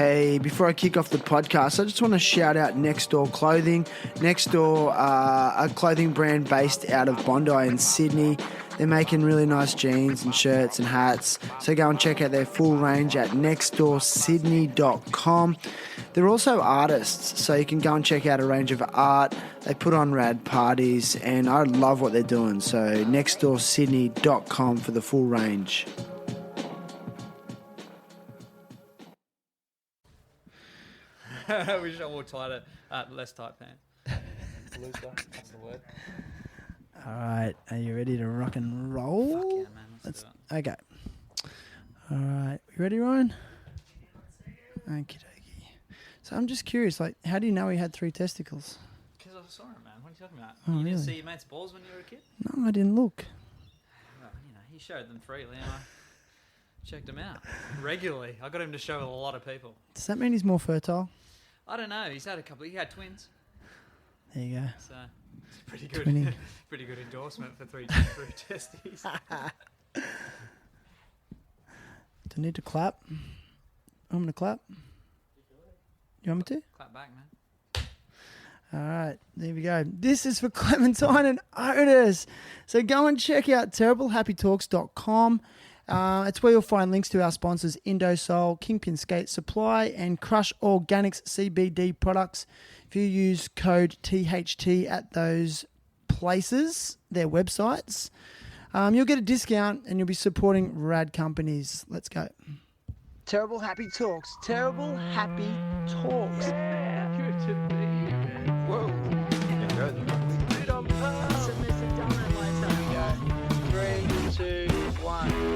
Hey, before I kick off the podcast, I just want to shout out Next Door Clothing. Next Door, a clothing brand based out of Bondi in Sydney. They're making really nice jeans and shirts and hats. So go and check out their full range at nextdoorsydney.com. They're also artists, so you can go and check out a range of art. They put on rad parties, and I love what they're doing. So nextdoorsydney.com for the full range. We just wore tighter, less tight pants. Looser, that's the word. All right, are you ready to rock and roll? Fuck yeah, man. Let's do it. Okay. All right, you ready, Ryan? Okie dokie. So I'm just curious, like, how do you know he had 3 testicles? Because I saw him, man. What are you talking about? Oh, You didn't really? see your mate's balls when you were a kid? No, I didn't look. Well, he showed them freely, and I checked them out regularly. I got him to show a lot of people. Does that mean he's more fertile? I don't know. He's had a couple. He had twins, There you go. so it's pretty good. Twinning. Pretty good endorsement for three testes. Do I need to clap? I'm going to clap. You want me to? Clap back, man. All right, there we go. This is for Clementine and Otis. So go and check out terriblehappytalks.com. It's where you'll find links to our sponsors, Indosol, Kingpin Skate Supply, and Crush Organics CBD products. If you use code THT at those places, their websites, you'll get a discount and you'll be supporting rad companies. Let's go. Terrible Happy Talks. Terrible Happy Talks. Good to be here, man. Whoa. Put it on pass. And there's a donut later. 3, 2, 1.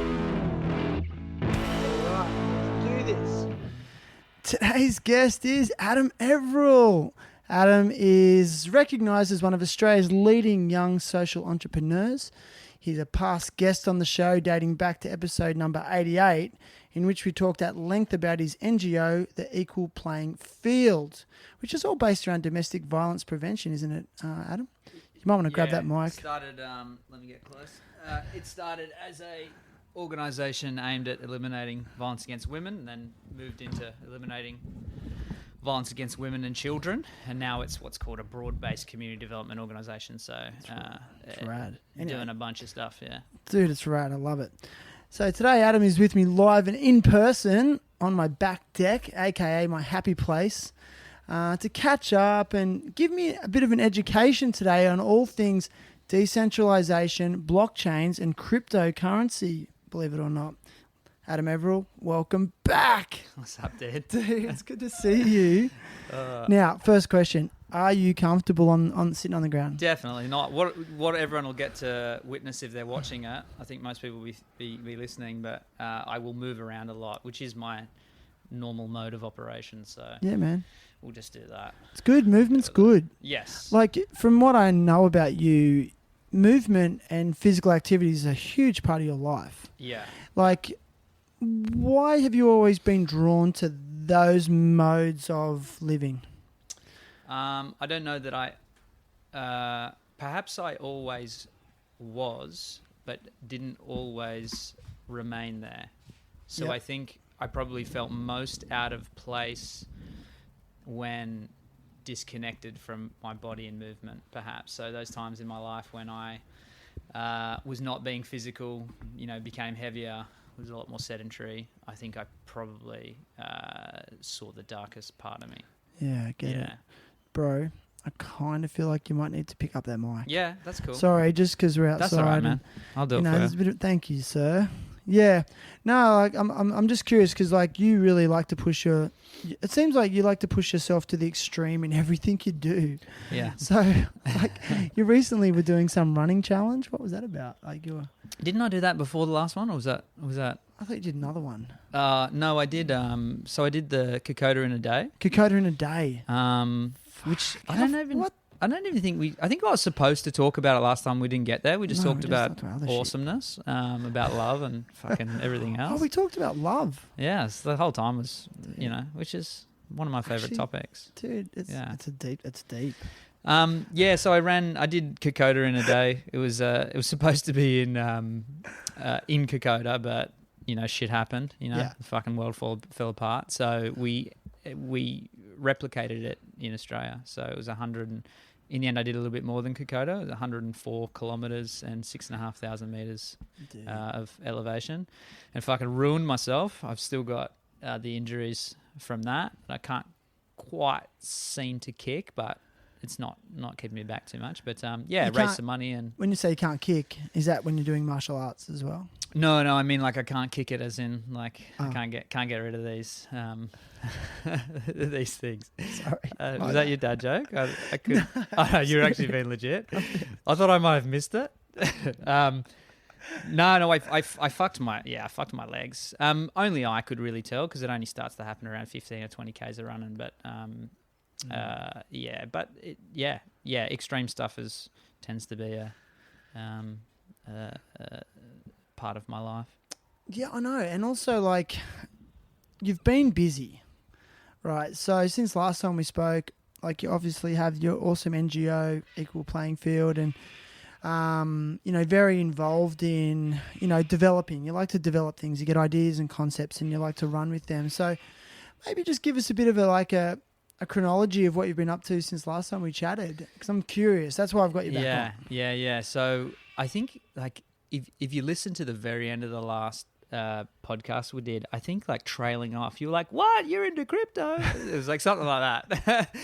Alright, let's do this. Today's guest is Adam Everill. Adam is recognised as one of Australia's leading young social entrepreneurs. He's a past guest on the show dating back to episode number 88, in which we talked at length about his NGO, The Equal Playing Field, which is all based around domestic violence prevention, isn't it, Adam? You might want to grab that mic. It started, let me get close. It started as a organisation aimed at eliminating violence against women, and then moved into eliminating violence against women and children, and now it's what's called a broad-based community development organisation. So It's rad. Doing a bunch of stuff, yeah. Dude, it's rad. I love it. So today Adam is with me live and in person on my back deck, aka my happy place, to catch up and give me a bit of an education today on all things decentralisation, blockchains, and cryptocurrency, believe it or not. Adam Everill, welcome back. What's up, Dad? Dude, it's good to see you. Now, first question. Are you comfortable on sitting on the ground? Definitely not. What everyone will get to witness if they're watching it, I think most people will be listening, but I will move around a lot, which is my normal mode of operation. So Yeah, man. we'll just do that. It's good. Movement's good. Yes. Like, from what I know about you, movement and physical activity is a huge part of your life. Yeah. Like, why have you always been drawn to those modes of living? I don't know that perhaps I always was, but didn't always remain there. So Yep. I think I probably felt most out of place when disconnected from my body and movement, perhaps. So those times in my life when I was not being physical, became heavier, was a lot more sedentary, I think I probably saw the darkest part of me. Yeah, I get it. Bro, I kind of feel like you might need to pick up that mic. Yeah, that's cool. Sorry, just because we're outside. That's all right, man. I'll do it for there's you. a bit of, thank you, sir. Yeah. No, like I'm just curious because like you really like to push it seems like you like to push yourself to the extreme in everything you do. Yeah. So like you recently were doing some running challenge. What was that about? Like Didn't I do that before the last one, or was that? I thought you did another one. No, I did. So I did the Kokoda in a day. Kokoda in a day. Which I don't even. What? I don't even think I think I was supposed to talk about it last time. We didn't get there. We just talked about awesomeness, about love and fucking everything else. Oh, we talked about love. Yeah, so the whole time was, which is one of my favorite topics. Dude, it's deep. Yeah, so I did Kokoda in a day. It was supposed to be in Kokoda, but shit happened. Yeah. The fucking world fell apart. So we replicated it in Australia. So it was 100. In the end, I did a little bit more than Kokoda. It was 104 kilometers and 6,500 meters of elevation, and fucking ruined myself. I've still got the injuries from that. I can't quite seem to kick, but it's not keeping me back too much. But raise some money. And when you say you can't kick, is that when you're doing martial arts as well? No, I mean like I can't kick it, as in like I can't get rid of these these things. Sorry, was that your dad joke? I could. No. You're actually being legit. I thought I might have missed it. No, I fucked my legs. Only I could really tell, because it only starts to happen around 15 or 20 k's of running. But extreme stuff tends to be a part of my life. Yeah, I know. And also, like, you've been busy, right? So since last time we spoke, like, you obviously have your awesome NGO, Equal Playing Field, and very involved in, developing. You like to develop things. You get ideas and concepts, and you like to run with them. So maybe just give us a bit of a chronology of what you've been up to since last time we chatted, because I'm curious. That's why I've got you back on. Yeah. So I think, like, if you listen to the very end of the last podcast we did, I think, like, trailing off, you were like, "What? You're into crypto?" It was like something like that.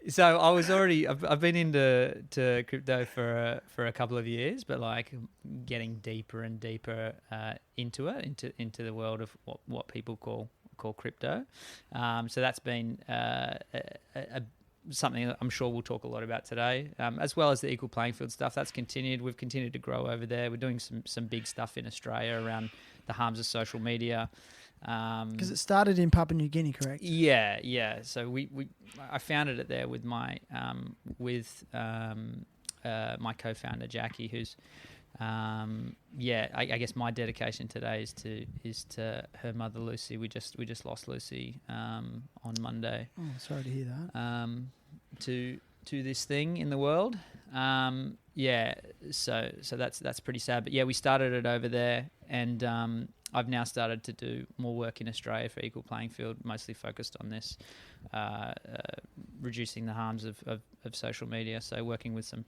So I was already, I've been into crypto for a couple of years, but, like, getting deeper and deeper into the world of what people call crypto. So that's been something that I'm sure we'll talk a lot about today, as well as the equal playing field stuff. That's continued. We've continued to grow over there. We're doing some big stuff in Australia around the harms of social media. Because it started in Papua New Guinea, correct? Yeah. So I founded it there with my my co-founder Jackie, who's I guess my dedication today is to her mother Lucy. We just lost Lucy on Monday. Oh, sorry to hear that. To this thing in the world. So that's pretty sad. But yeah, we started it over there, and I've now started to do more work in Australia for Equal Playing Field, mostly focused on this, reducing the harms of social media. So working with some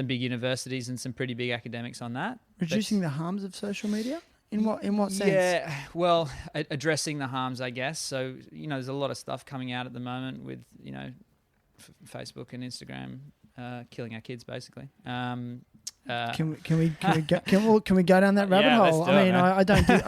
big universities and some pretty big academics on that. Reducing the harms of social media? In what sense? Yeah, well, addressing the harms, I guess. So, there's a lot of stuff coming out at the moment with, Facebook and Instagram killing our kids, basically. Can we go down that rabbit hole? I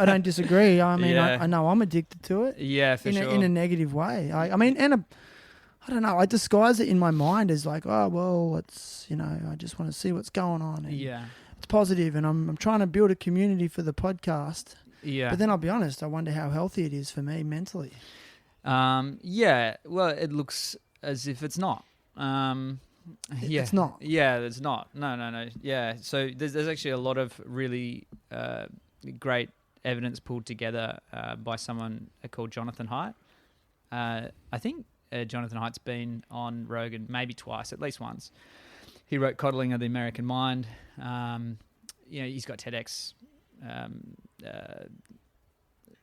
don't disagree. I mean, Yeah. I know I'm addicted to it. Yeah, for sure. In a negative way. I don't know. I disguise it in my mind as like, oh well, it's I just want to see what's going on. And it's positive, and I'm trying to build a community for the podcast. Yeah. But then I'll be honest, I wonder how healthy it is for me mentally. Well, it looks as if it's not. It's not. Yeah, it's not. No. Yeah. So there's actually a lot of really great evidence pulled together by someone called Jonathan Haidt. I think Jonathan Haidt's been on Rogan maybe twice, at least once. He wrote Coddling of the American Mind. He's got TEDx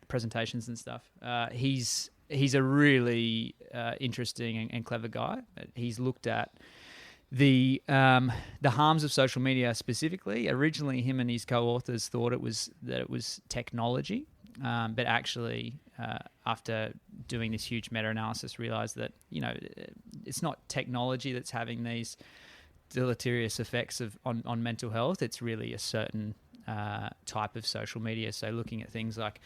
presentations and stuff. He's a really interesting and clever guy. He's looked at the harms of social media specifically. Originally, him and his co-authors thought that it was technology, but actually, after doing this huge meta-analysis, realized that it's not technology that's having these deleterious effects on mental health. It's really a certain type of social media. So looking at things like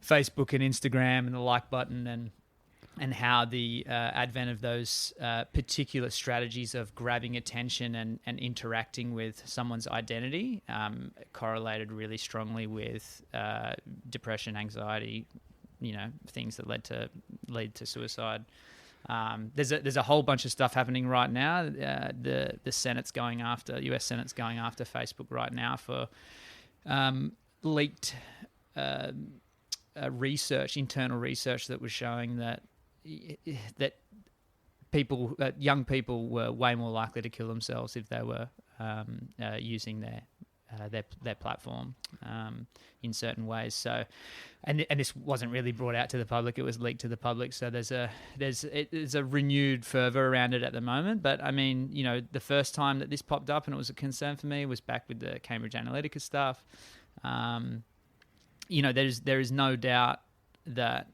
Facebook and Instagram and the like button, and how the advent of those particular strategies of grabbing attention and interacting with someone's identity correlated really strongly with depression, anxiety, things that lead to suicide. There's a whole bunch of stuff happening right now. The Senate's going after U.S. Senate's going after Facebook right now for leaked internal research that was showing that young people were way more likely to kill themselves if they were using their their platform in certain ways. So, and this wasn't really brought out to the public; it was leaked to the public. So there's a renewed fervor around it at the moment. But I mean, the first time that this popped up and it was a concern for me was back with the Cambridge Analytica stuff. There is no doubt that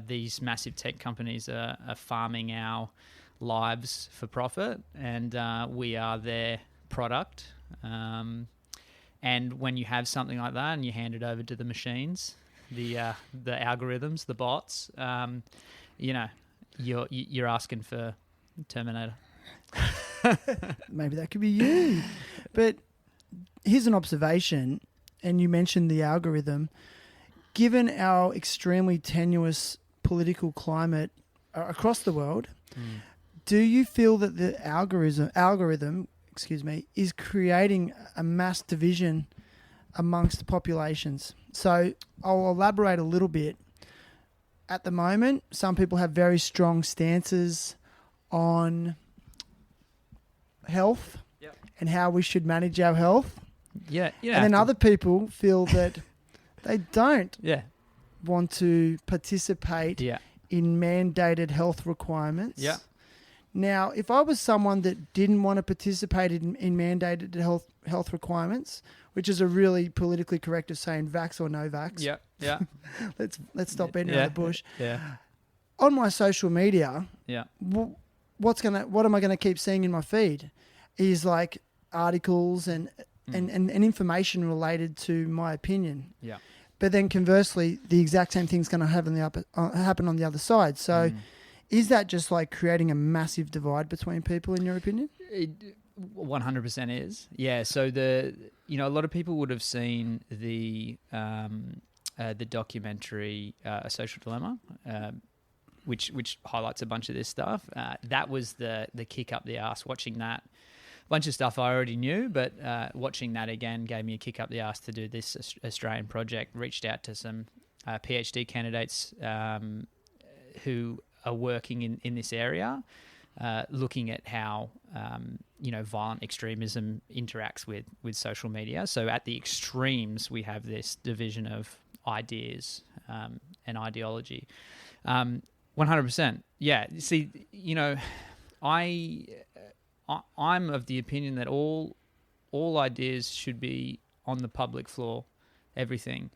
these massive tech companies are farming our lives for profit, and we are their product. And when you have something like that and you hand it over to the machines, the algorithms, the bots, you're asking for Terminator. Maybe that could be you. But here's an observation, and you mentioned the algorithm. Given our extremely tenuous political climate across the world, do you feel that the algorithm, is creating a mass division amongst populations? So I'll elaborate a little bit. At the moment, some people have very strong stances on health and how we should manage our health. Yeah. And then other people feel that they don't want to participate in mandated health requirements. Yeah. Now, if I was someone that didn't want to participate in mandated health requirements, which is a really politically correct of saying vax or no vax. Yeah. Let's stop beating around the bush. Yeah. On my social media, what am I going to keep seeing in my feed? Is like articles and information related to my opinion. Yeah. But then conversely, the exact same thing's going to happen on the other side. So. Is that just like creating a massive divide between people, in your opinion? It 100% is. Yeah. So a lot of people would have seen the documentary A Social Dilemma, which highlights a bunch of this stuff. That was the kick up the arse. Watching that, a bunch of stuff I already knew, but watching that again gave me a kick up the arse to do this Australian project. Reached out to some PhD candidates who are working in this area, looking at how violent extremism interacts with social media. So at the extremes, we have this division of ideas and ideology. 100%. Yeah. See, I'm of the opinion that all ideas should be on the public floor, everything.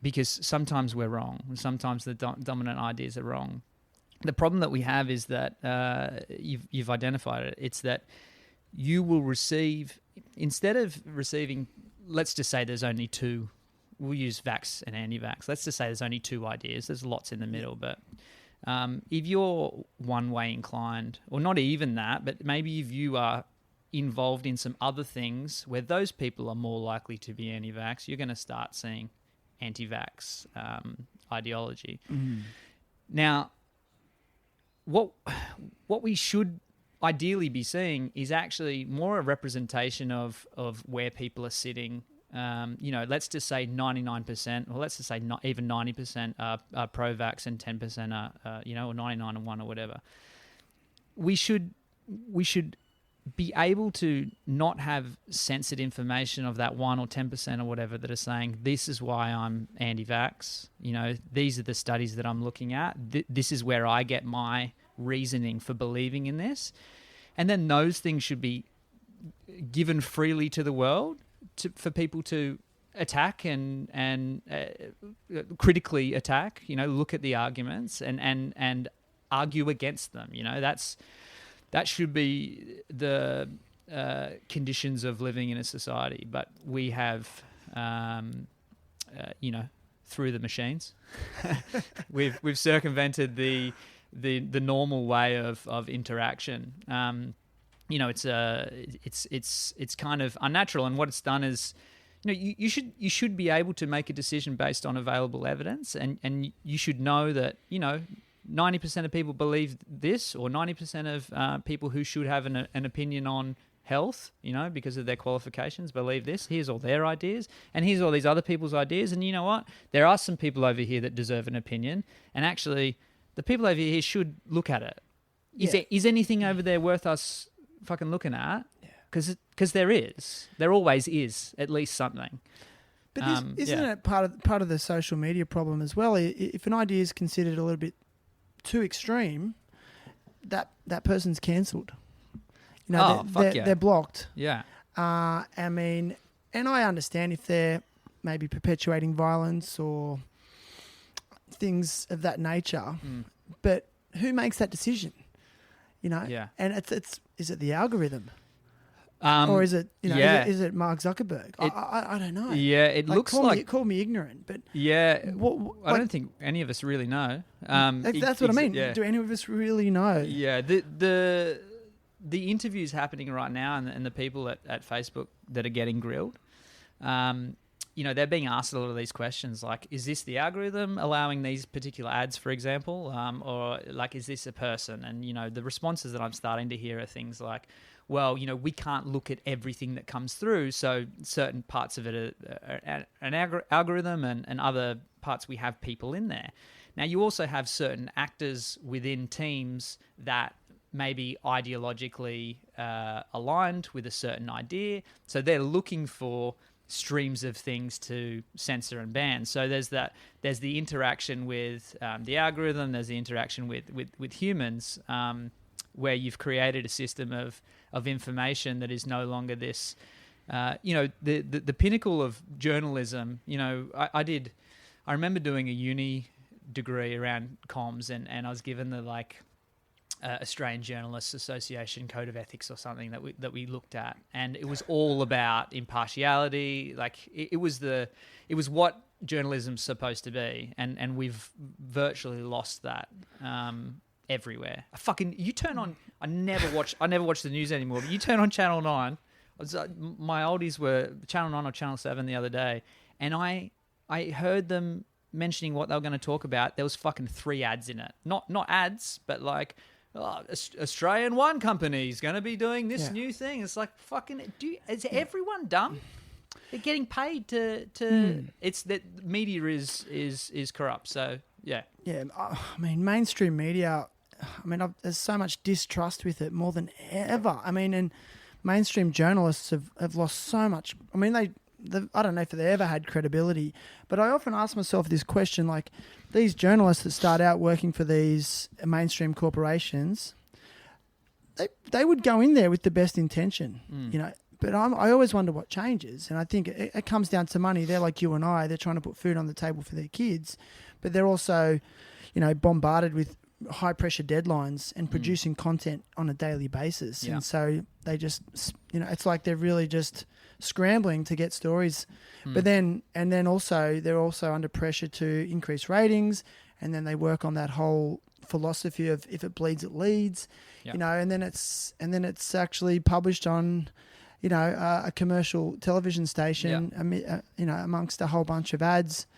Because sometimes we're wrong. Sometimes the dominant ideas are wrong. The problem that we have is that you've identified it. It's that you will receive, instead of receiving, let's just say there's only two. We'll use vax and anti-vax. Let's just say there's only two ideas. There's lots in the middle, but if you're one-way inclined, or not even that, but maybe if you are involved in some other things where those people are more likely to be anti-vax, you're going to start seeing anti-vax ideology. Now, what we should ideally be seeing is actually more a representation of where people are sitting. Let's just say 99%, or let's just say not even 90% are pro-vax and 10% are, or 99 and 1 or whatever. We should be able to not have censored information of that 1 or 10% or whatever that are saying, this is why I'm anti-vax. These are the studies that I'm looking at. This is where I get my reasoning for believing in this. And then those things should be given freely to the world for people to attack and critically attack, look at the arguments and argue against them. That should be the conditions of living in a society. But we have, through the machines, we've circumvented the normal way of interaction. It's kind of unnatural. And what it's done is, you should be able to make a decision based on available evidence, and you should know that 90% of people believe this, or 90% of people who should have an opinion on health, because of their qualifications, believe this. Here's all their ideas, and here's all these other people's ideas. And you know what? There are some people over here that deserve an opinion, and actually, the people over here should look at it. Is anything over there worth us fucking looking at? because there always is at least something. But isn't it part of the social media problem as well? If an idea is considered a little bit too extreme, that person's cancelled. You know, they're blocked. Yeah. I mean, and I understand if they're maybe perpetuating violence or things of that nature, but who makes that decision? You know, and it's is it the algorithm, or is it is it Mark Zuckerberg? I don't know. Yeah, it looks call me ignorant, but I don't think any of us really know. That's what I mean. Yeah. Do any of us really know? Yeah, the interviews happening right now and the people at Facebook that are getting grilled. You know, they're being asked a lot of these questions, like, is this the algorithm allowing these particular ads, for example, or like, is this a person? And, you know, the responses that I'm starting to hear are things like, well, you know, we can't look at everything that comes through, so certain parts of it are an algorithm and other parts we have people in there. Now, you also have certain actors within teams that may be ideologically aligned with a certain idea, so they're looking for streams of things to censor and ban. So there's the interaction with the algorithm, there's the interaction with humans, where you've created a system of information that is no longer this, you know, the pinnacle of journalism. You know, I remember doing a uni degree around comms, and I was given the Australian Journalists Association Code of Ethics or something that we looked at, and it was all about impartiality. Like it was what journalism's supposed to be, and we've virtually lost that everywhere. You turn on. I never watch the news anymore. But you turn on Channel 9. My oldies were Channel 9 or Channel 7 the other day, and I heard them mentioning what they were going to talk about. There was fucking 3 ads in it. Not ads, but like, Australian wine company is going to be doing this new thing. It's like, fucking, is everyone dumb? They're getting paid to it's that media is corrupt. So yeah. I mean, mainstream media, there's so much distrust with it more than ever. I mean, and mainstream journalists have lost so much. I mean, I don't know if they ever had credibility, but I often ask myself this question, like, these journalists that start out working for these mainstream corporations, they would go in there with the best intention, you know, but I always wonder what changes. And I think it comes down to money. They're like you and I, they're trying to put food on the table for their kids, but they're also, you know, bombarded with high pressure deadlines and producing content on a daily basis. And so they just, you know, it's like they're really just scrambling to get stories, but then also they're also under pressure to increase ratings, and then they work on that whole philosophy of if it bleeds it leads, you know, and then it's actually published on, you know, a commercial television station, you know, amongst a whole bunch of ads,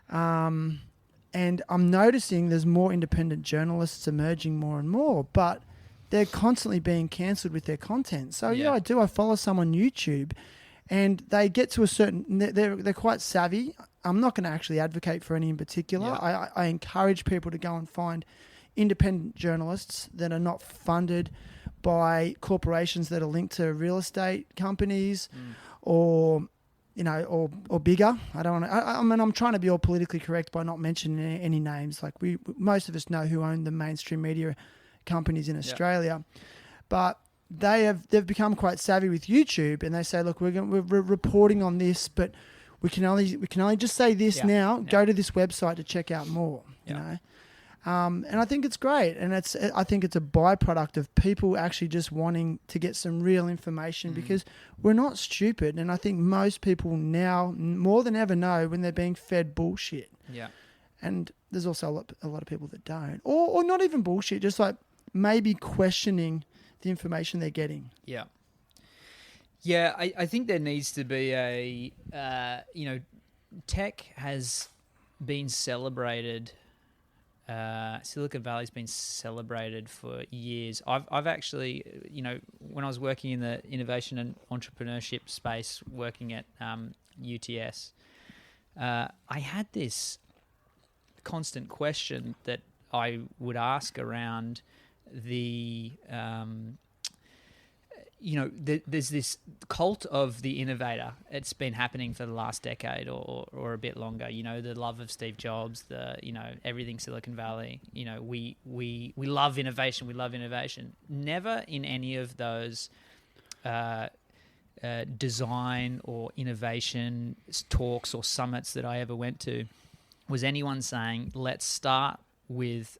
and I'm noticing there's more independent journalists emerging more and more, but they're constantly being cancelled with their content. So I follow some on YouTube, and they get to a certain, they're quite savvy. I'm not going to actually advocate for any in particular. I encourage people to go and find independent journalists that are not funded by corporations that are linked to real estate companies or, you know, or bigger. I don't want to, I mean, I'm trying to be all politically correct by not mentioning any names. Like most of us know who own the mainstream media companies in Australia, but they've become quite savvy with YouTube, and they say, look, we're reporting on this, but we can only just say this now. Go to this website to check out more. You know, and I think it's great, and I think it's a byproduct of people actually just wanting to get some real information, because we're not stupid, and I think most people now more than ever know when they're being fed bullshit. Yeah, and there's also a lot of people that don't, or not even bullshit, just like maybe questioning the information they're getting. Yeah. Yeah, I think there needs to be a, you know, tech has been celebrated. Silicon Valley's been celebrated for years. I've actually, you know, when I was working in the innovation and entrepreneurship space, working at UTS, I had this constant question that you there's this cult of the innovator. It's been happening for the last decade or a bit longer. The love of Steve Jobs, everything Silicon Valley. We love innovation. We love innovation. Never in any of those design or innovation talks or summits that I ever went to was anyone saying, let's start with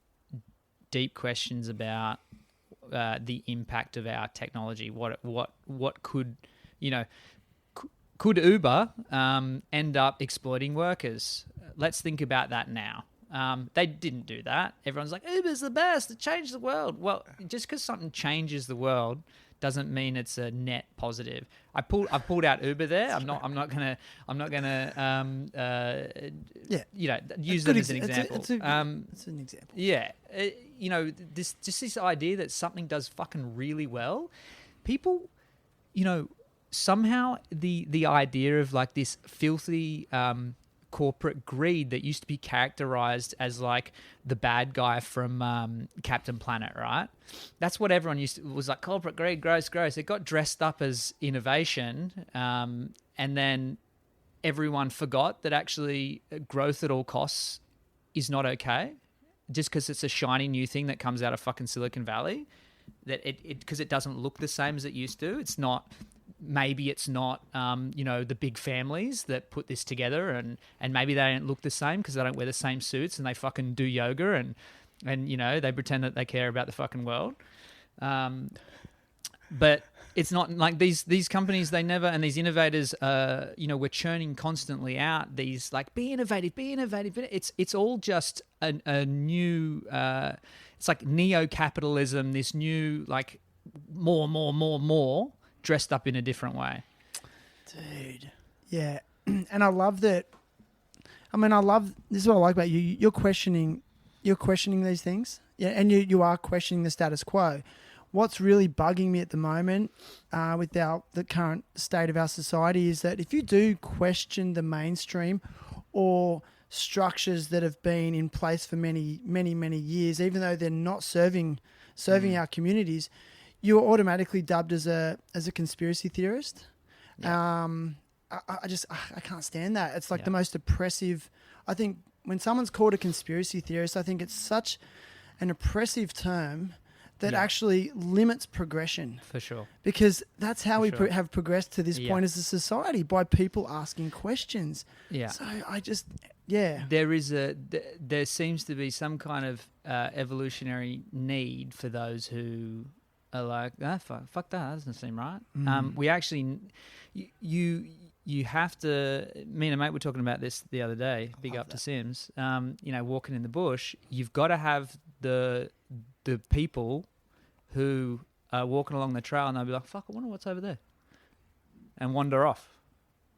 deep questions about the impact of our technology. What could Uber end up exploiting workers? Let's think about that now. They didn't do that. Everyone's like, Uber's the best. It changed the world. Well, just because something changes the world doesn't mean it's a net positive. I pulled out Uber there. I'm not gonna use them as an example. It's an example. Yeah, this idea that something does fucking really well, people, somehow the idea of like this filthy corporate greed that used to be characterized as like the bad guy from Captain Planet, right? That's what everyone was like, corporate greed, gross. It got dressed up as innovation, and then everyone forgot that actually growth at all costs is not okay, just because it's a shiny new thing that comes out of fucking Silicon Valley, that because it doesn't look the same as it used to. It's not. Maybe it's not, the big families that put this together, and maybe they don't look the same because they don't wear the same suits and they fucking do yoga and they pretend that they care about the fucking world. But it's not like these companies, they never, and these innovators, we're churning constantly out these like, be innovative. It's all just a new, it's like neo-capitalism, this new like more. Dressed up in a different way. Dude. Yeah. And I love that. This is what I like about you. You're questioning these things. Yeah. And you are questioning the status quo. What's really bugging me at the moment with the current state of our society is that if you do question the mainstream or structures that have been in place for many, many, many years, even though they're not serving our communities, you are automatically dubbed as a conspiracy theorist. Yeah. I can't stand that. It's like the most oppressive. I think when someone's called a conspiracy theorist, I think it's such an oppressive term that actually limits progression. For sure. Because that's how we have progressed to this point as a society, by people asking questions. Yeah. So there seems to be some kind of evolutionary need for those who are like, fuck that doesn't seem right. We actually, you have to, me and a mate were talking about this the other day, big up to Sims, walking in the bush, you've got to have the people who are walking along the trail and they'll be like, fuck, I wonder what's over there, and wander off.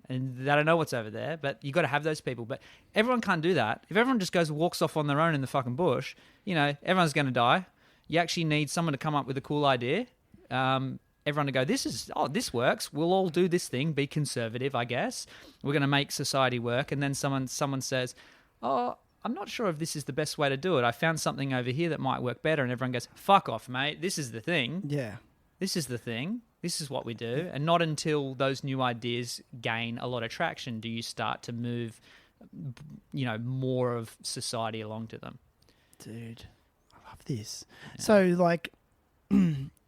And they don't know what's over there, but you got to have those people. But everyone can't do that. If everyone just goes and walks off on their own in the fucking bush, everyone's going to die. You actually need someone to come up with a cool idea. Everyone to go, this works. We'll all do this thing, be conservative, I guess. We're going to make society work. And then someone says, oh, I'm not sure if this is the best way to do it. I found something over here that might work better. And everyone goes, fuck off, mate. This is the thing. Yeah. This is the thing. This is what we do. And not until those new ideas gain a lot of traction do you start to move, more of society along to them. Dude. This. Yeah. So like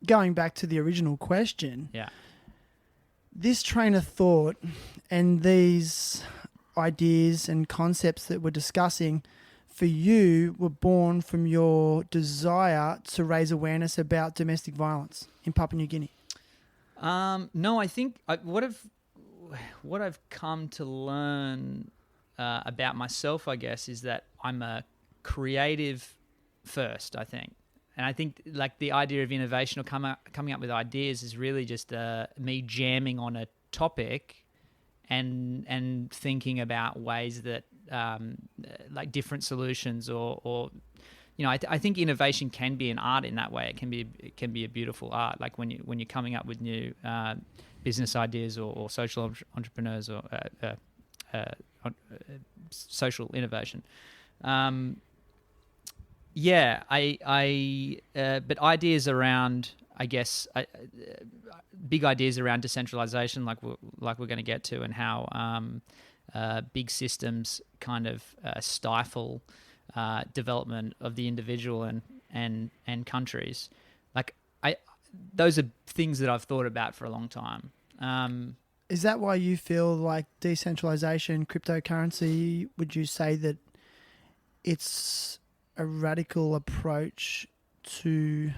going back to the original question, this train of thought and these ideas and concepts that we're discussing for you were born from your desire to raise awareness about domestic violence in Papua New Guinea. No, I think what I've come to learn about myself, I guess, is that I'm a creative first, I think. And I think like the idea of innovation or coming up with ideas is really just me jamming on a topic and thinking about ways that like different solutions or I think innovation can be an art in that way. It can be a beautiful art, like when you're coming up with new business ideas or social entrepreneurs or social innovation. But ideas around I guess big ideas around decentralization, like we're going to get to, and how big systems kind of stifle development of the individual and countries. Like those are things that I've thought about for a long time. Is that why you feel like decentralization, cryptocurrency, would you say that it's a radical approach to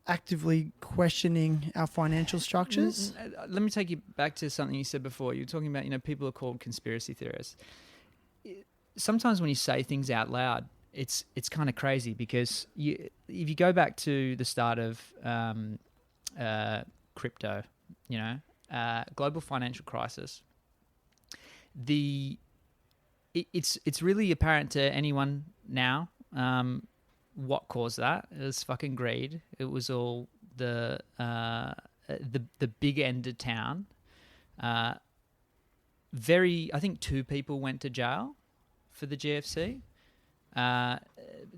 actively questioning our financial structures? Let me take you back to something you said before. You were talking about, people are called conspiracy theorists. Sometimes when you say things out loud, it's kind of crazy, because if you go back to the start of crypto, global financial crisis, it's really apparent to anyone now what caused that. It was fucking greed. It was all the big end of town. I think 2 people went to jail for the GFC.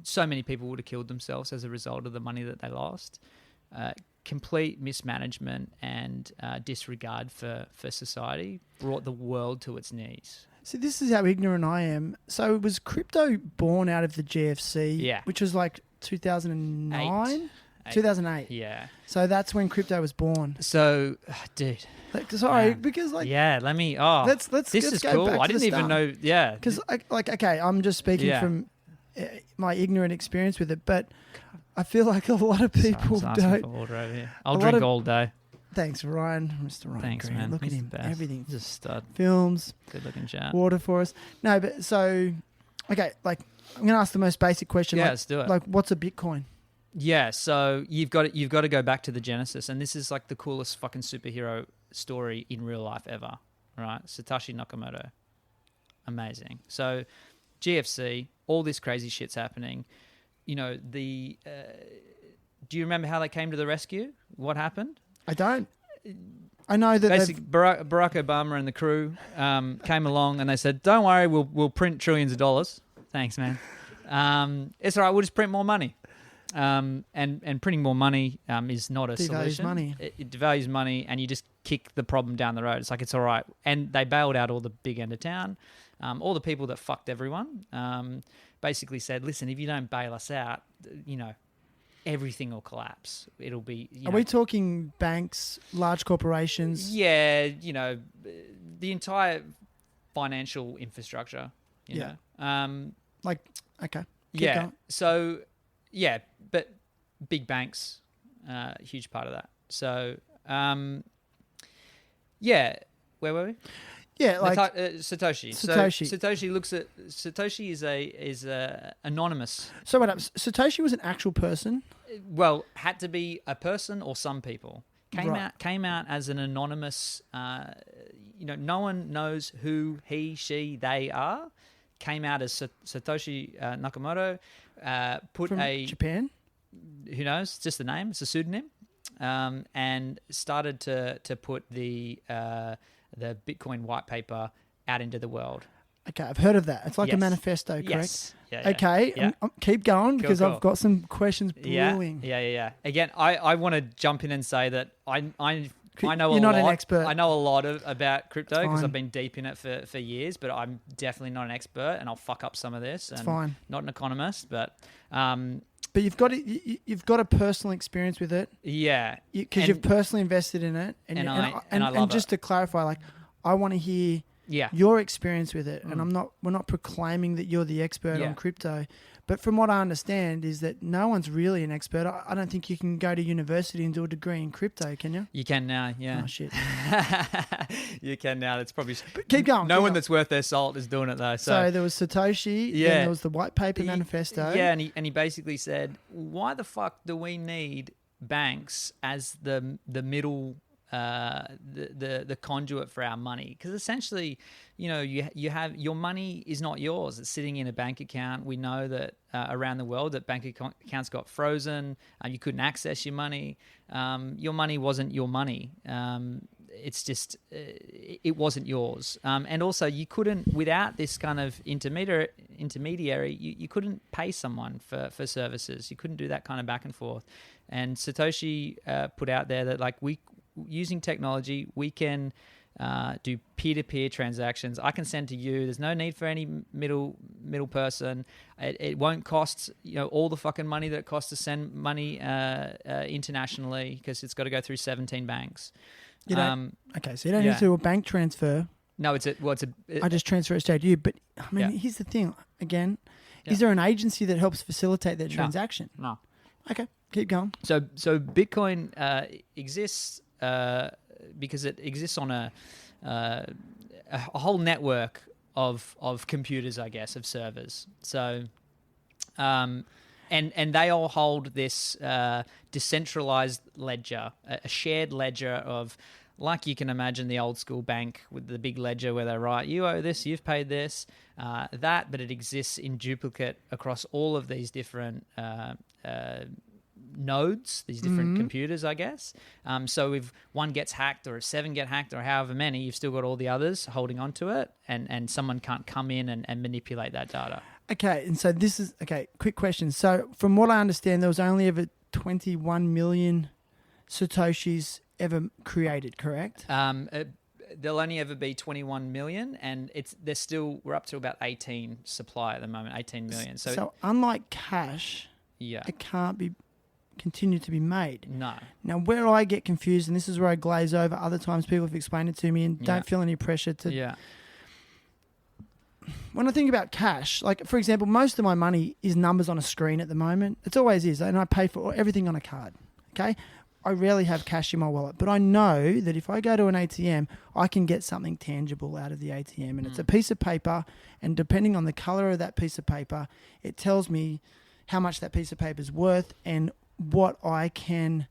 So many people would have killed themselves as a result of the money that they lost. Complete mismanagement and disregard for society brought the world to its knees. See, this is how ignorant I am. So was crypto born out of the GFC? Yeah. Which was like 2009? 2008. Yeah. So that's when crypto was born. So, dude. Because let me. Let's this is go cool. back I to didn't the even start. know. Yeah. Because okay, I'm just speaking from my ignorant experience with it, but I feel like a lot of people Sorry, I was asking don't. for water over here. I'll drink all day. Thanks, Ryan. Mr. Ryan. Thanks, Grant. man. Look He's at him. the best. Everything. He's a stud. Films. Good looking chap. Water for us. No, but so okay, like I'm gonna ask the most basic question. Yeah, let's do it. Like, what's a Bitcoin? Yeah, so you've got to go back to the genesis, and this is like the coolest fucking superhero story in real life ever, right? Satoshi Nakamoto, amazing. So GFC, all this crazy shit's happening. Do you remember how they came to the rescue? What happened? I don't. I know that basically Barack Obama and the crew came along and they said, "Don't worry, we'll print trillions of dollars." Thanks, man. It's all right. We'll just print more money. And printing more money is not a solution. Money. It devalues money, and you just kick the problem down the road. It's like, it's all right. And they bailed out all the big end of town, all the people that fucked everyone. Basically said, listen, if you don't bail us out, everything will collapse. It'll be. Are we talking banks, large corporations? Yeah, the entire financial infrastructure. You know. Okay. Yeah. Going. So, yeah, but big banks, huge part of that. So, where were we? Yeah, like Satoshi. Satoshi. So Satoshi looks at Satoshi is anonymous. So what happens? Satoshi was an actual person. Well, had to be a person or some people. Right. Came out as an anonymous. No one knows who he, she, they are. Came out as Satoshi Nakamoto. Put From Japan. Who knows? Just the name. It's a pseudonym. And started to put the Bitcoin white paper out into the world. Okay, I've heard of that. It's like a Yes. manifesto, correct? Yes. Yeah, Okay, yeah. keep going because Cool. I've got some questions brewing. Yeah. Again, I want to jump in and say that I know You're not an expert. I know a lot about crypto because fine. I've been deep in it for years, but I'm definitely not an expert, and I'll fuck up some of this. It's and fine. Not an economist, but But you've got a personal experience with it. yeah, Because you've personally invested in it, I love and just it. to clarify, like I want to hear yeah. your experience with it, and we're not proclaiming that you're the expert Yeah. on crypto, but from what I understand is that no one's really an expert. I don't think you can go to university and do a degree in crypto, can you? You can now, yeah. Oh shit! You can now. That's probably But keep going. no keep one going. that's worth their salt is doing it though. So there was Satoshi. Yeah. Then there was the white paper manifesto. Yeah, and he basically said, why the fuck do we need banks as the middle the conduit for our money? Because essentially, you have your money is not yours. It's sitting in a bank account. We know that around the world that bank accounts got frozen. You couldn't access your money. Your money wasn't your money. it's just it wasn't yours. And also you couldn't, without this kind of intermediary, you couldn't pay someone for services. You couldn't do that kind of back and forth. And Satoshi put out there that like using technology, we can do peer-to-peer transactions. I can send to you. There's no need for any middle person. It won't cost all the fucking money that it costs to send money internationally, because it's got to go through 17 banks. Okay, so you don't need to do a bank transfer. No, I just transfer it straight to you. But I mean, here's the thing. Again, is there an agency that helps facilitate that transaction? No. Okay, keep going. So Bitcoin exists because it exists on a whole network of computers, I guess, of servers. So, and they all hold this decentralized ledger, a shared ledger of, like you can imagine the old school bank with the big ledger where they write, you owe this, you've paid this, but it exists in duplicate across all of these different nodes, these different computers, I guess. So if one gets hacked or if 7 get hacked or however many, you've still got all the others holding on to it, and someone can't come in and manipulate that data. Okay, and so this is, quick question. So from what I understand, there was only ever 21 million Satoshis ever created, correct? There'll only ever be 21 million, and we're up to about 18 supply at the moment, 18 million. So unlike cash, it can't be continue to be made. No. Now, where I get confused, and this is where I glaze over, other times people have explained it to me, and don't feel any pressure to... Yeah. When I think about cash, like, for example, most of my money is numbers on a screen at the moment. It always is, and I pay for everything on a card, okay? I rarely have cash in my wallet, but I know that if I go to an ATM, I can get something tangible out of the ATM, and it's a piece of paper, and depending on the color of that piece of paper, it tells me how much that piece of paper is worth and what I can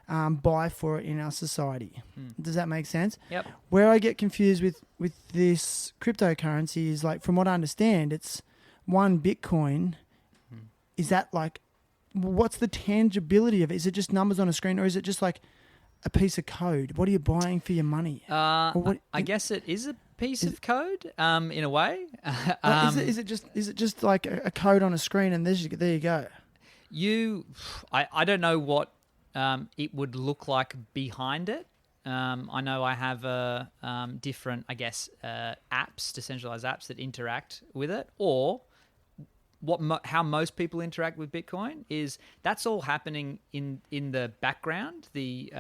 buy for it in our society. Does that make sense? Yep. Where I get confused with this cryptocurrency is, like, from what I understand, it's 1 Bitcoin. Is that like, what's the tangibility of it? Is it just numbers on a screen, or is it just like a piece of code? What are you buying for your money? I guess it is a piece of code, in a way. Is it just like a code on a screen, and there you go? I don't know what it would look like behind it. I know I have different, I guess, apps, decentralized apps that interact with it, or how most people interact with Bitcoin is that's all happening in the background, the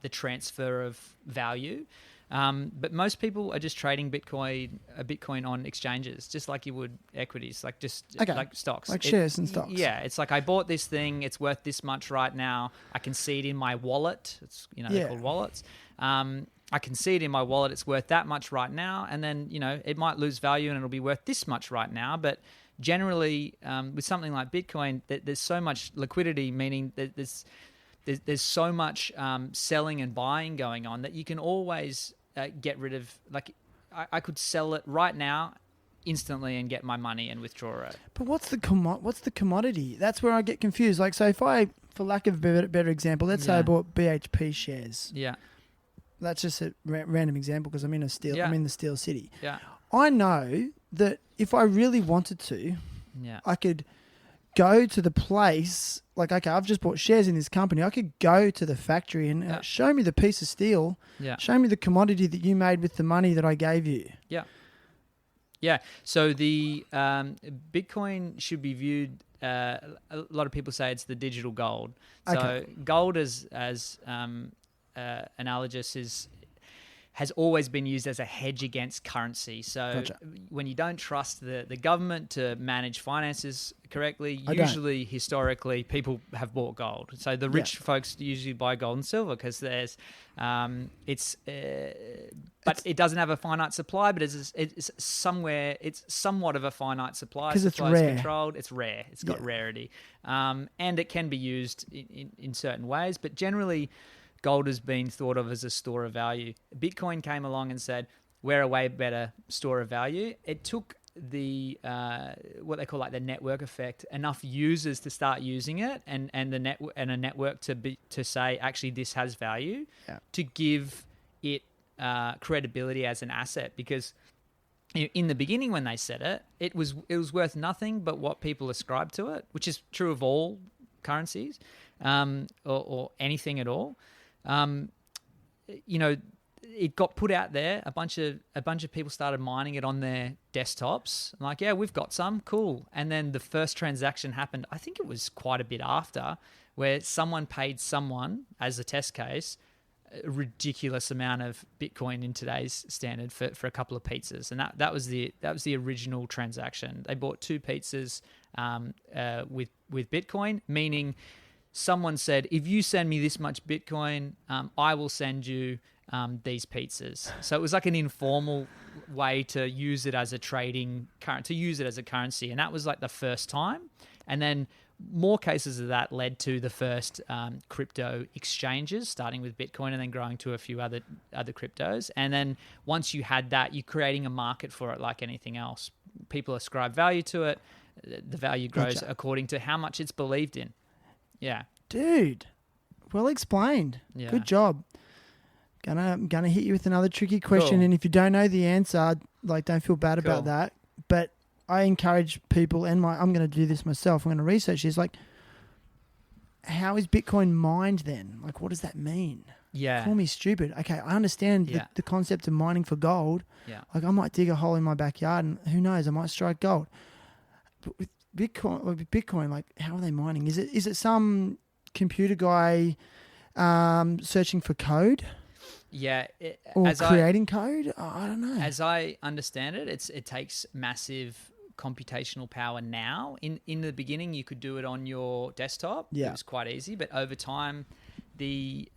transfer of value. But most people are just trading Bitcoin on exchanges, just like you would equities, like like stocks, like shares and stocks. Yeah, it's like I bought this thing; it's worth this much right now. I can see it in my wallet. It's they're called wallets. I can see it in my wallet. It's worth that much right now, and then it might lose value and it'll be worth this much right now. But generally, with something like Bitcoin, there's so much liquidity, meaning that there's so much selling and buying going on that you can always get rid of. Like, I could sell it right now instantly and get my money and withdraw it. But what's the commodity? That's where I get confused. Like, so if I, for lack of a better example, let's say I bought BHP shares. Yeah. That's just a random example because I'm in I'm in the Steel City. Yeah. I know that if I really wanted to, I could go to the place, like, okay, I've just bought shares in this company. I could go to the factory and show me the piece of steel, show me the commodity that you made with the money that I gave you. Yeah. Yeah. So the Bitcoin should be viewed, a lot of people say it's the digital gold. So gold as analogous has always been used as a hedge against currency. So when you don't trust the government to manage finances correctly, historically, people have bought gold. So the rich folks usually buy gold and silver because there's, but it doesn't have a finite supply, but it's somewhat of a finite supply. Because it's rare. Controlled. It's rare. It's got rarity. And it can be used in certain ways, but generally, gold has been thought of as a store of value. Bitcoin came along and said, we're a way better store of value. It took the what they call like the network effect, enough users to start using it, and a network to say actually this has value, to give it credibility as an asset, because in the beginning when they said it, it was worth nothing but what people ascribe to it, which is true of all currencies, or anything at all. It got put out there. A bunch of people started mining it on their desktops. I'm like, yeah, we've got some, cool. And then the first transaction happened. I think it was quite a bit after, where someone paid someone as a test case a ridiculous amount of Bitcoin in today's standard for a couple of pizzas, and that was the original transaction. They bought 2 pizzas with Bitcoin, meaning someone said, if you send me this much Bitcoin, I will send you these pizzas. So it was like an informal way to use it as a currency, and that was like the first time. And then more cases of that led to the first crypto exchanges, starting with Bitcoin and then growing to a few other cryptos. And then once you had that, you're creating a market for it like anything else. People ascribe value to it. The value grows according to how much it's believed in. Yeah. Dude, well explained. Yeah. Good job. Gonna hit you with another tricky question, Cool. and if you don't know the answer, like, don't feel bad about that. But I encourage people, and I'm going to do this myself. I'm going to research this. Like, how is Bitcoin mined then? Like, what does that mean? Yeah. Call me stupid. Okay, I understand the concept of mining for gold. Yeah. Like, I might dig a hole in my backyard, and who knows, I might strike gold. But with Bitcoin, like, how are they mining? Is it some computer guy searching for code? Yeah. Or creating code? Oh, I don't know. As I understand it, it takes massive computational power now. In the beginning, you could do it on your desktop. Yeah. It was quite easy, but over time, the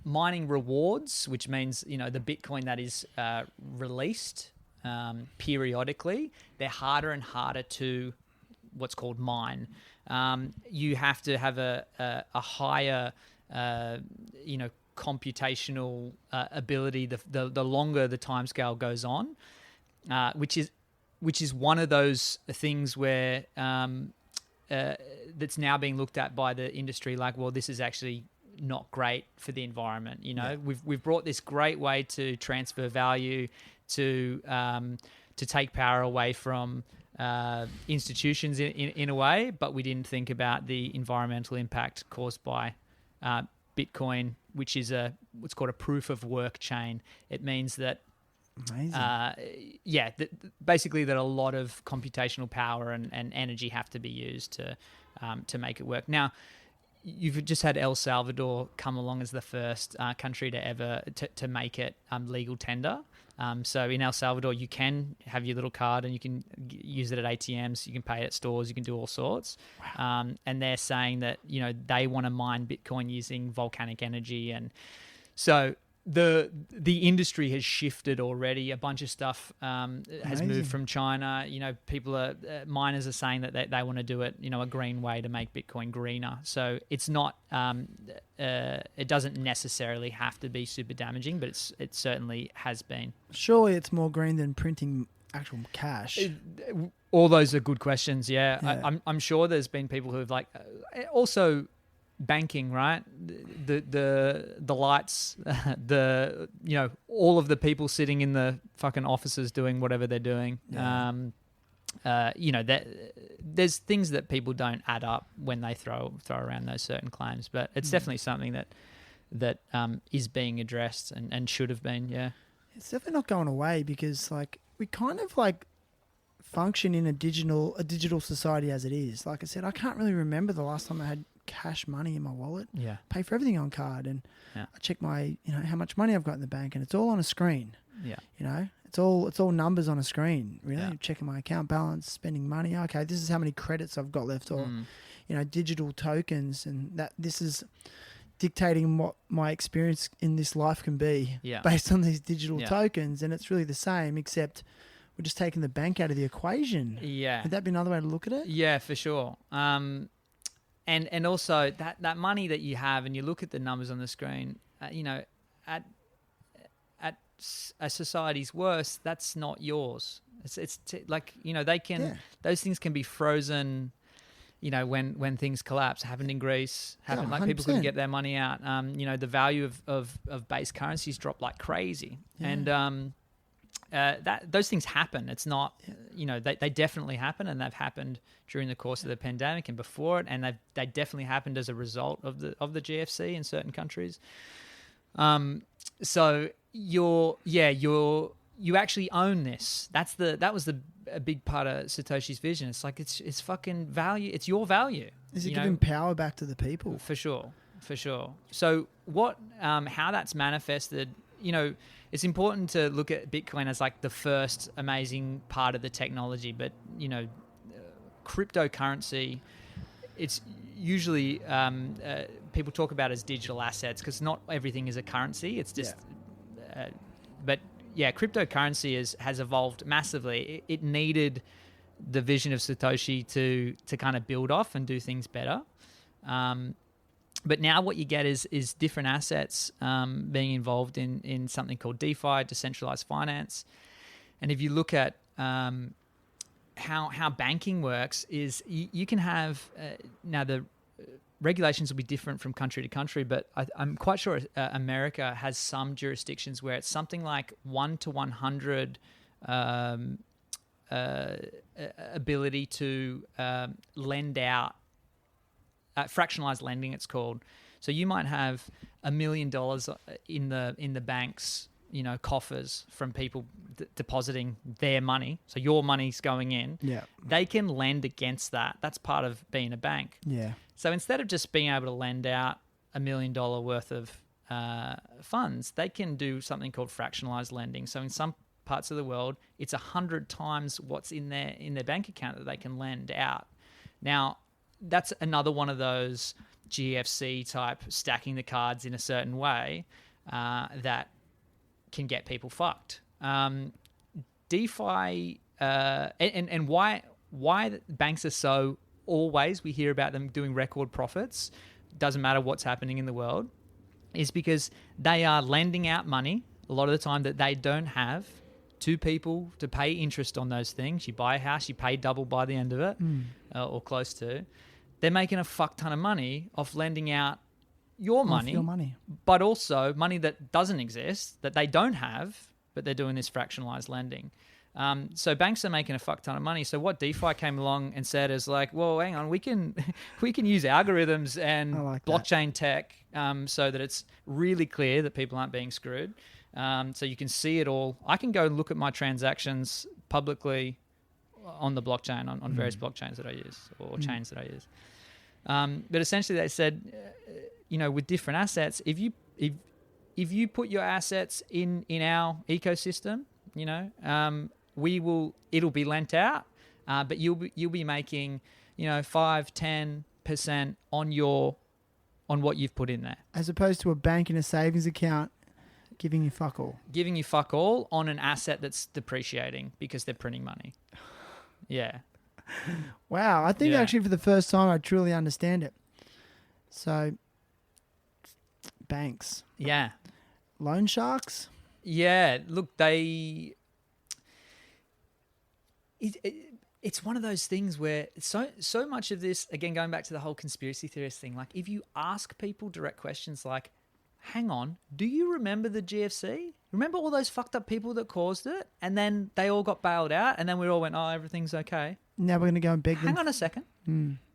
mining rewards, which means the Bitcoin that is released periodically, they're harder and harder to what's called mine. You have to have a higher computational ability the longer the timescale goes on, which is one of those things where that's now being looked at by the industry like, well, this is actually not great for the environment. We've brought this great way to transfer value, to take power away from institutions in a way, but we didn't think about the environmental impact caused by Bitcoin, which is what's called a proof of work chain. It means that basically that a lot of computational power and energy have to be used to make it work. Now, you've just had El Salvador come along as the first country to ever to make it legal tender. So in El Salvador, you can have your little card and you can use it at ATMs. You can pay at stores. You can do all sorts. Wow. And they're saying that they want to mine Bitcoin using volcanic energy, and so the industry has shifted already. A bunch of stuff has moved from China. People miners are saying that they want to do it a green way to make Bitcoin greener. So it's not it doesn't necessarily have to be super damaging, but it certainly has been. Surely it's more green than printing actual cash. All those are good questions. Yeah. I'm sure there's been people who have also banking, right? The lights, all of the people sitting in the fucking offices doing whatever they're doing. Yeah. That there's things that people don't add up when they throw around those certain claims, but it's definitely something that is being addressed and should have been. Yeah, it's definitely not going away, because we kind of function in a digital society as it is. Like I said, I can't really remember the last time I had cash money in my wallet. Yeah, pay for everything on card, and I check my how much money I've got in the bank, and it's all on a screen. Yeah, it's all numbers on a screen. Really, checking my account balance, spending money. Okay, this is how many credits I've got left, or digital tokens, and that this is dictating what my experience in this life can be based on these digital tokens. And it's really the same, except we're just taking the bank out of the equation. Yeah, would that be another way to look at it? Yeah, for sure. And also that money that you have, and you look at the numbers on the screen, at a society's worst, that's not yours. They can those things can be frozen when things collapse, happened in Greece, happened like people 100%. couldn't get their money out. The value of base currencies dropped like crazy, and those things happen. It's not, they definitely happen, and they've happened during the course of the pandemic and before it, and they definitely happened as a result of the GFC in certain countries. So you actually own this. That was a big part of Satoshi's vision. It's like it's fucking value. It's your value. Is it giving power back to the people? For sure. So how that's manifested, it's important to look at Bitcoin as like the first amazing part of the technology, but cryptocurrency, it's usually people talk about as digital assets because not everything is a currency. It's just, cryptocurrency has evolved massively. It needed the vision of Satoshi to kind of build off and do things better. But now what you get is different assets being involved in something called DeFi, decentralized finance. And if you look at how banking works, is you can have now the regulations will be different from country to country, but I'm quite sure America has some jurisdictions where it's something like 1 to 100 ability to lend out. Fractionalized lending, it's called. So you might have $1 million in the bank's coffers from people depositing their money. So your money's going in. Yeah, they can lend against that. That's part of being a bank. Yeah. So instead of just being able to lend out $1 million worth of funds, they can do something called fractionalized lending. So in some parts of the world, it's 100 times what's in their bank account that they can lend out. Now, that's another one of those GFC type stacking the cards in a certain way that can get people fucked. DeFi and why banks are so always we hear about them doing record profits, doesn't matter what's happening in the world, is because they are lending out money a lot of the time that they don't have to people to pay interest on those things. You buy a house, you pay double by the end of it, or close to. They're making a fuck ton of money off lending out your money, but also money that doesn't exist, that they don't have, but they're doing this fractionalized lending. So banks are making a fuck ton of money. So what DeFi came along and said is like, well, hang on, we can use algorithms and blockchain tech so that it's really clear that people aren't being screwed. So you can see it all. I can go and look at my transactions publicly on the blockchain, on various blockchains that I use or chains that I use. But essentially they said, with different assets, if you put your assets in our ecosystem, it'll be lent out, but you'll be making 5-10% on what you've put in there, as opposed to a bank and a savings account giving you fuck all on an asset that's depreciating because they're printing money. Yeah. Wow. I think actually for the first time I truly understand it. So banks. Yeah. Loan sharks? Yeah. Look, it's one of those things where so much of this, again, going back to the whole conspiracy theorist thing, like if you ask people direct questions like, hang on, do you remember the GFC? Remember all those fucked up people that caused it? And then they all got bailed out and then we all went, oh, everything's okay. Now we're going to go and beg them. Hang on a second.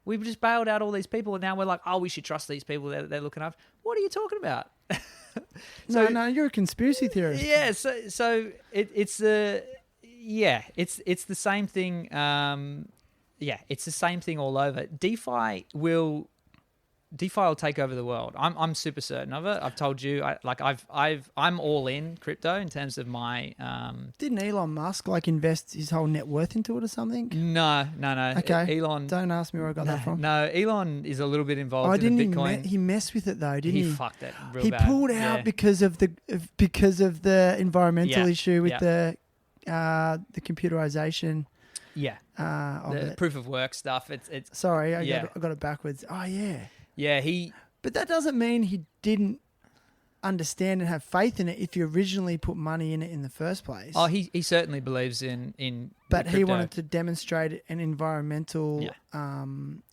We've just bailed out all these people and now we're like, oh, we should trust these people they're looking after. What are you talking about? No, you're a conspiracy theorist. Yeah, so it's the same thing. It's the same thing all over. DeFi will take over the world. I'm super certain of it. I've told you, I'm all in crypto in terms of my. Didn't Elon Musk invest his whole net worth into it or something? No. Okay. Elon. Don't ask me where I got that from. No, Elon is a little bit involved in the Bitcoin. He messed with it though, didn't he? He fucked it real bad. He pulled out because of the environmental issue with the computerization. Yeah. The proof of work stuff. It's. Sorry, I got it backwards. Oh yeah. Yeah, But that doesn't mean he didn't understand and have faith in it if you originally put money in it in the first place. Oh, he certainly believes in but crypto. he wanted to demonstrate an environmental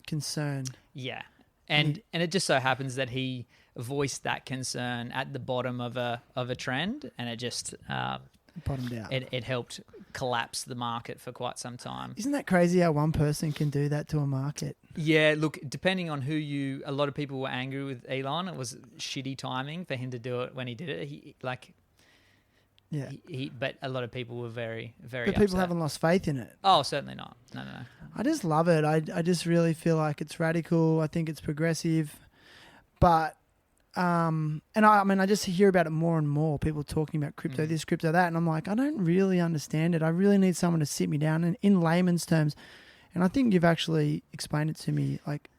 concern. Yeah, and it just so happens that he voiced that concern at the bottom of a trend, and it just bottomed out. It helped collapse the market for quite some time. Isn't that crazy how one person can do that to a market? Yeah, look, depending on a lot of people were angry with Elon. It was shitty timing for him to do it when he did it. But a lot of people were very, very But people upset. haven't lost faith in it. Oh, certainly not. No. I just love it. I just really feel like it's radical. I think it's progressive. But, and I just hear about it more and more. People talking about crypto this, crypto that. And I'm like, I don't really understand it. I really need someone to sit me down and in layman's terms. And I think you've actually explained it to me like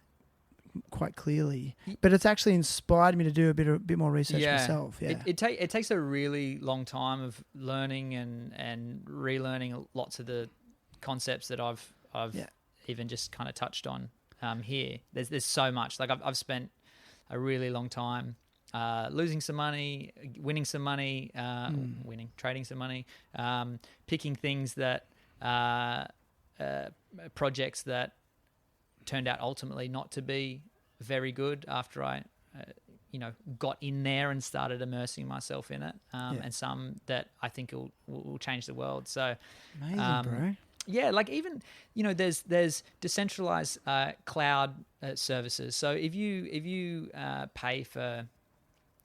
quite clearly. But it's actually inspired me to do a bit more research myself. Yeah. It takes a really long time of learning and relearning lots of the concepts that I've even just kind of touched on here. There's so much. Like I've spent a really long time losing some money, winning some money, trading some money, picking things that projects that turned out ultimately not to be very good after I got in there and started immersing myself in it, and some that I think will change the world. So amazing, bro. Yeah, like even there's decentralized cloud services. So if you pay for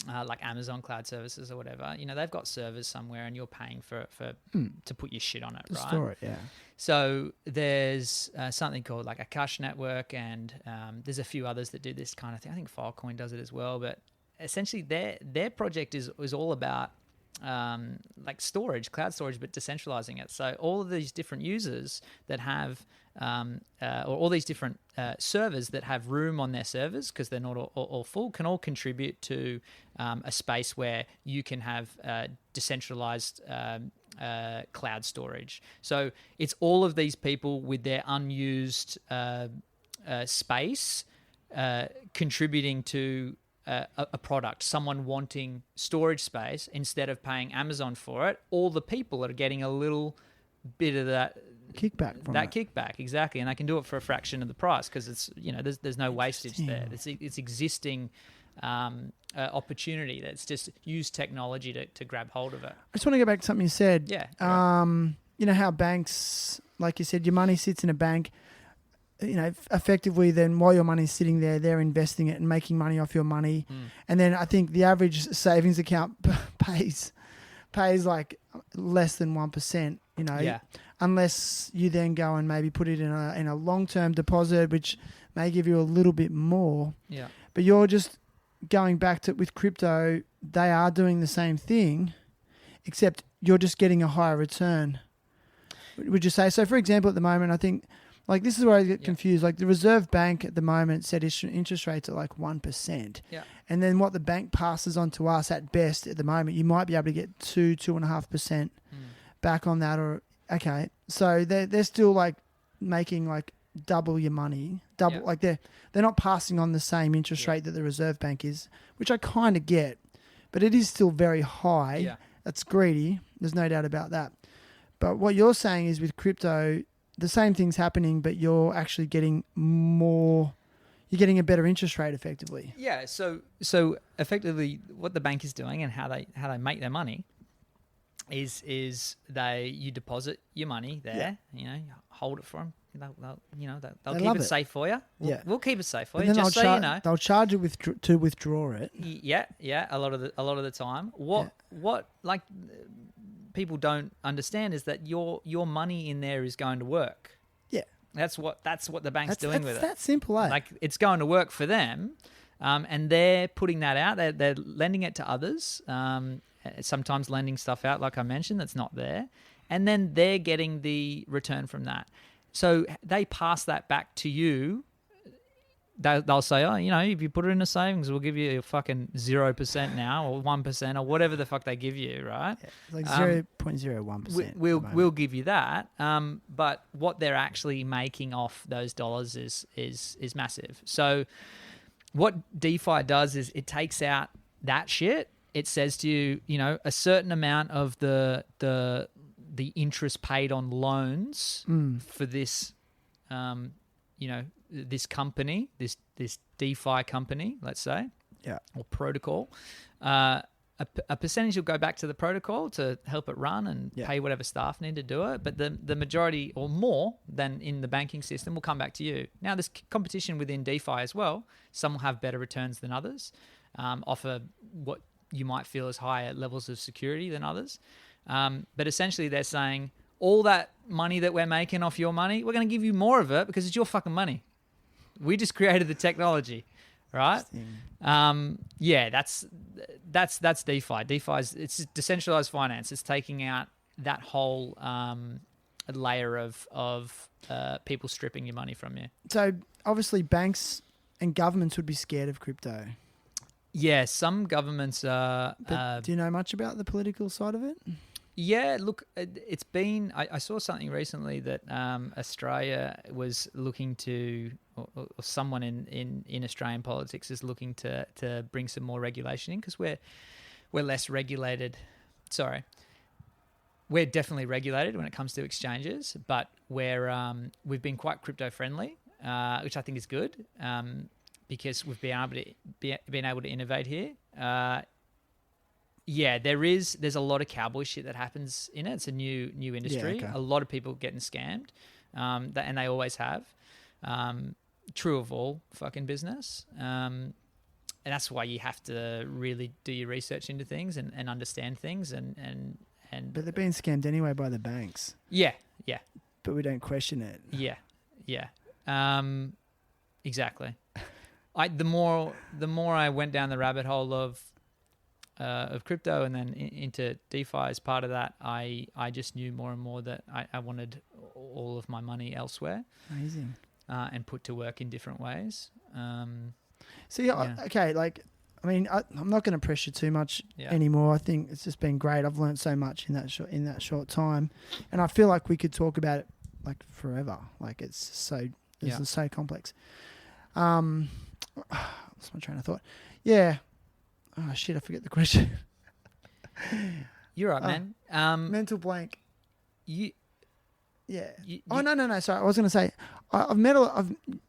like Amazon cloud services or whatever, they've got servers somewhere and you're paying for to put your shit on it, right? Store it, yeah. So there's something called like Akash Network, and there's a few others that do this kind of thing. I think Filecoin does it as well. But essentially, their project is all about like storage, cloud storage, but decentralizing it. So all of these different users that have, or all these different servers that have room on their servers because they're not all full, can all contribute to a space where you can have decentralized cloud storage. So it's all of these people with their unused space contributing to a product, someone wanting storage space instead of paying Amazon for it. All the people are getting a little bit of that kickback from it. Kickback, exactly, and they can do it for a fraction of the price because it's there's no wastage there. It's existing opportunity that's just use technology to grab hold of it. I just want to go back to something you said. Yeah. You know how banks, like you said, your money sits in a bank. Effectively then while your money's sitting there, they're investing it and making money off your money. And then I think the average savings account pays like less than 1%, unless you then go and maybe put it in a long-term deposit, which may give you a little bit more. Yeah. But you're just going back to with crypto, they are doing the same thing, except you're just getting a higher return. Would you say? So for example, at the moment, I think like this is where I get confused. Like the Reserve Bank at the moment set interest rates at like 1%. Yeah. And then what the bank passes on to us at best at the moment, you might be able to get 2.5% back on that. Or okay, so they're still like making like double your money, like they're not passing on the same interest rate that the Reserve Bank is, which I kind of get, but it is still very high. Yeah. That's greedy. There's no doubt about that. But what you're saying is with crypto, the same thing's happening, but you're actually getting more. You're getting a better interest rate, effectively. Yeah. So effectively, what the bank is doing and how they make their money is you deposit your money there. You hold it for them. They'll keep it safe for you. We'll keep it safe for you. Just so you know, they'll charge you to withdraw it. Yeah. A lot of the time, what like people don't understand is that your money in there is going to work. Yeah, that's what the bank's doing with it. That's simple, eh? Like it's going to work for them, and they're putting that out. They're lending it to others. Sometimes lending stuff out, like I mentioned, that's not there, and then they're getting the return from that. So they pass that back to you. They'll say, if you put it in a savings, we'll give you a fucking 0% now or 1% or whatever the fuck they give you, right? Yeah, like 0.01%. We'll give you that. But what they're actually making off those dollars is massive. So what DeFi does is it takes out that shit. it says to you, a certain amount of the interest paid on loans for this, this company, this DeFi company, let's say, or protocol, a percentage will go back to the protocol to help it run and pay whatever staff need to do it. But the majority or more than in the banking system will come back to you. Now, there's competition within DeFi as well. Some will have better returns than others, offer what you might feel as higher levels of security than others. But essentially they're saying all that money that we're making off your money, we're going to give you more of it because it's your fucking money. We just created the technology. Right? That's DeFi. It's decentralized finance. It's taking out that whole layer of people stripping your money from you. So obviously banks and governments would be scared of crypto. Yeah, some governments are. Do you know much about the political side of it? Yeah, look, it's been. I saw something recently that Australia was looking to, or someone in Australian politics is looking to bring some more regulation in because we're less regulated. Sorry, we're definitely regulated when it comes to exchanges, but we've been quite crypto friendly, which I think is good because we've been able to innovate here. Yeah, there's a lot of cowboy shit that happens in it. It's a new industry. Yeah, okay. A lot of people getting scammed, and they always have. True of all fucking business. And that's why you have to really do your research into things and understand things and But they're being scammed anyway by the banks. Yeah. But we don't question it. Yeah. Exactly. The more I went down the rabbit hole of crypto and then into DeFi as part of that, I just knew more and more that I wanted all of my money elsewhere. Amazing. And put to work in different ways. Okay, I'm not going to press you too much anymore. I think it's just been great. I've learned so much in that short time, and I feel like we could talk about it like forever. Like it's so complex. What's my train of thought? Yeah. Oh shit! I forget the question. You're right, man. Mental blank. No. Sorry, I was going to say I've met.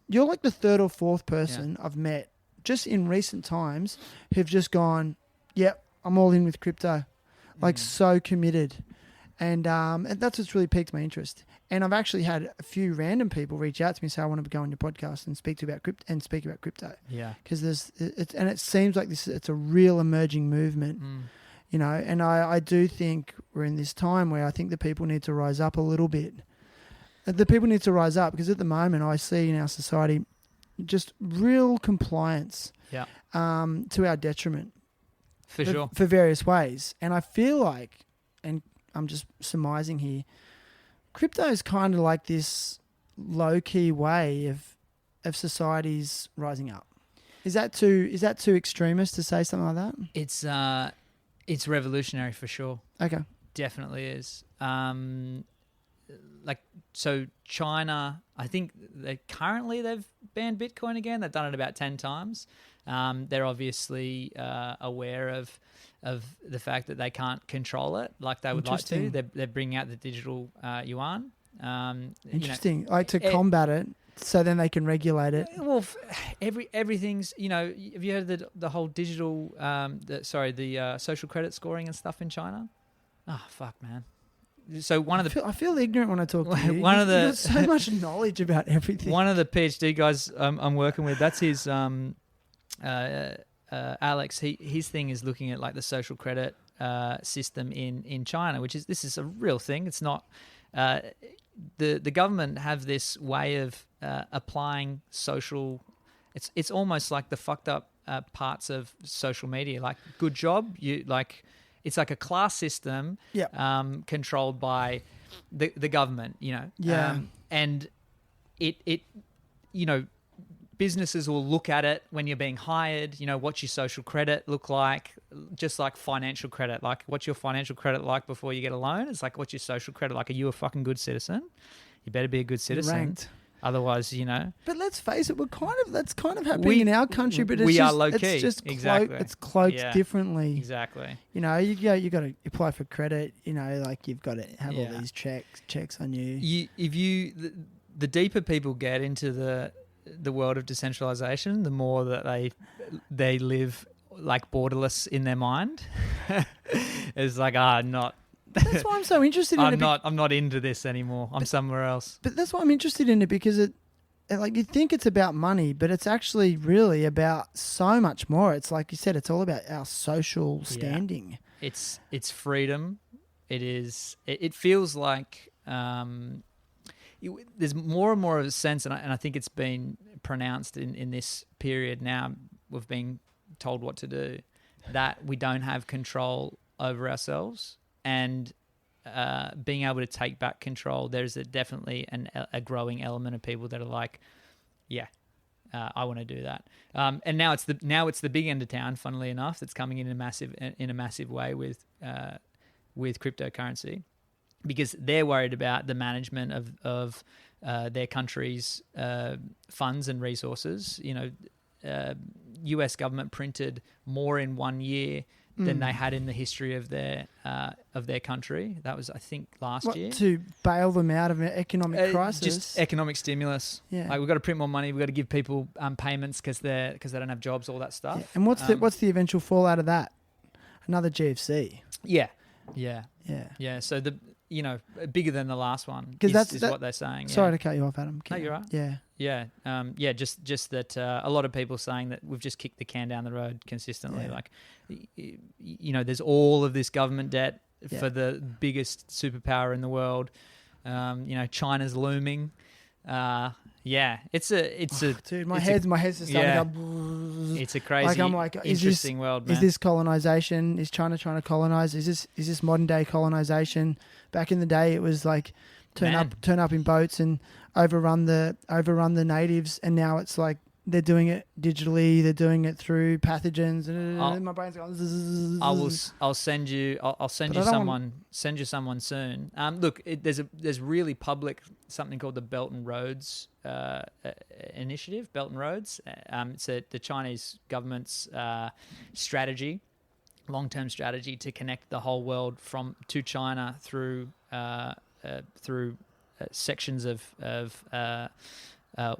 You're like the third or fourth person I've met just in recent times who've just gone, "Yep, I'm all in with crypto," like so committed, and that's what's really piqued my interest. And I've actually had a few random people reach out to me and say, "I want to go on your podcast and speak about crypto." Yeah, because it seems like it's a real emerging movement. And I do think we're in this time where I think the people need to rise up a little bit. The people need to rise up because at the moment I see in our society just real compliance to our detriment. For sure. For various ways. And I feel like, and I'm just surmising here, crypto is kind of like this low-key way of societies rising up. Is that too extremist to say something like that? It's revolutionary for sure. Okay. Definitely is. So China, I think they've banned Bitcoin again. They've done it about 10 times. They're obviously aware of the fact that they can't control it like they would like to. They're bringing out the digital yuan. Interesting. To combat it, so then they can regulate it. Well, everything's, have you heard the whole digital, the social credit scoring and stuff in China? Oh, fuck, man. So I feel ignorant when I talk to you. You've got so much knowledge about everything. One of the PhD guys I'm working with, that's his Alex. His thing is looking at like the social credit system in China, this is a real thing. It's not the government have this way of applying social. It's almost like the fucked up parts of social media. Like good job, it's like a class system controlled by the government, and it businesses will look at it when you're being hired, what's your social credit look like, just like financial credit, like what's your financial credit like before you get a loan? It's like, what's your social credit like? Are you a fucking good citizen? You better be a good citizen. Ranked. Otherwise, But let's face it, that's kind of happening in our country. But we are low key. It's just exactly. It's cloaked differently. Exactly. You got to apply for credit. Like you've got to have all these checks on you. The deeper people get into the world of decentralization, the more that they live like borderless in their mind. It's like, not. That's why I'm so interested in it. I'm not into this anymore. I'm somewhere else. But that's why I'm interested in it, because you think it's about money, but it's actually really about so much more. It's like you said, it's all about our social standing. It's freedom. It is. It feels like there's more and more of a sense, and I think it's been pronounced in this period now. We've been told what to do, that we don't have control over ourselves. And being able to take back control, there's definitely a growing element of people that are like, I want to do that. And now it's the big end of town, funnily enough, that's coming in a massive way with cryptocurrency, because they're worried about the management of their country's funds and resources. US government printed more in 1 year than they had in the history of their country. That was, I think, last year. To bail them out of an economic crisis? Just economic stimulus. Yeah. Like, we've got to print more money. We've got to give people payments because they don't have jobs, all that stuff. Yeah. And what's the eventual fallout of that? Another GFC. Yeah. So bigger than the last one is what they're saying. Sorry to cut you off, Adam. No, you're right. Yeah. Just that a lot of people saying that we've just kicked the can down the road consistently. Yeah. Like, there's all of this government debt for the biggest superpower in the world. China's looming. It's a dude. My head's just starting to go. It's a crazy, interesting world, man. Is this colonization? Is China trying to colonize? Is this modern day colonization? Back in the day, it was like turn up in boats and overrun the natives, and now it's like they're doing it digitally. They're doing it through pathogens, and my brain's going. Zzz. I'll send you someone soon. Look, there's really public something called the Belt and Roads initiative. Belt and Roads. It's the Chinese government's strategy, long-term strategy to connect the whole world to China through sections of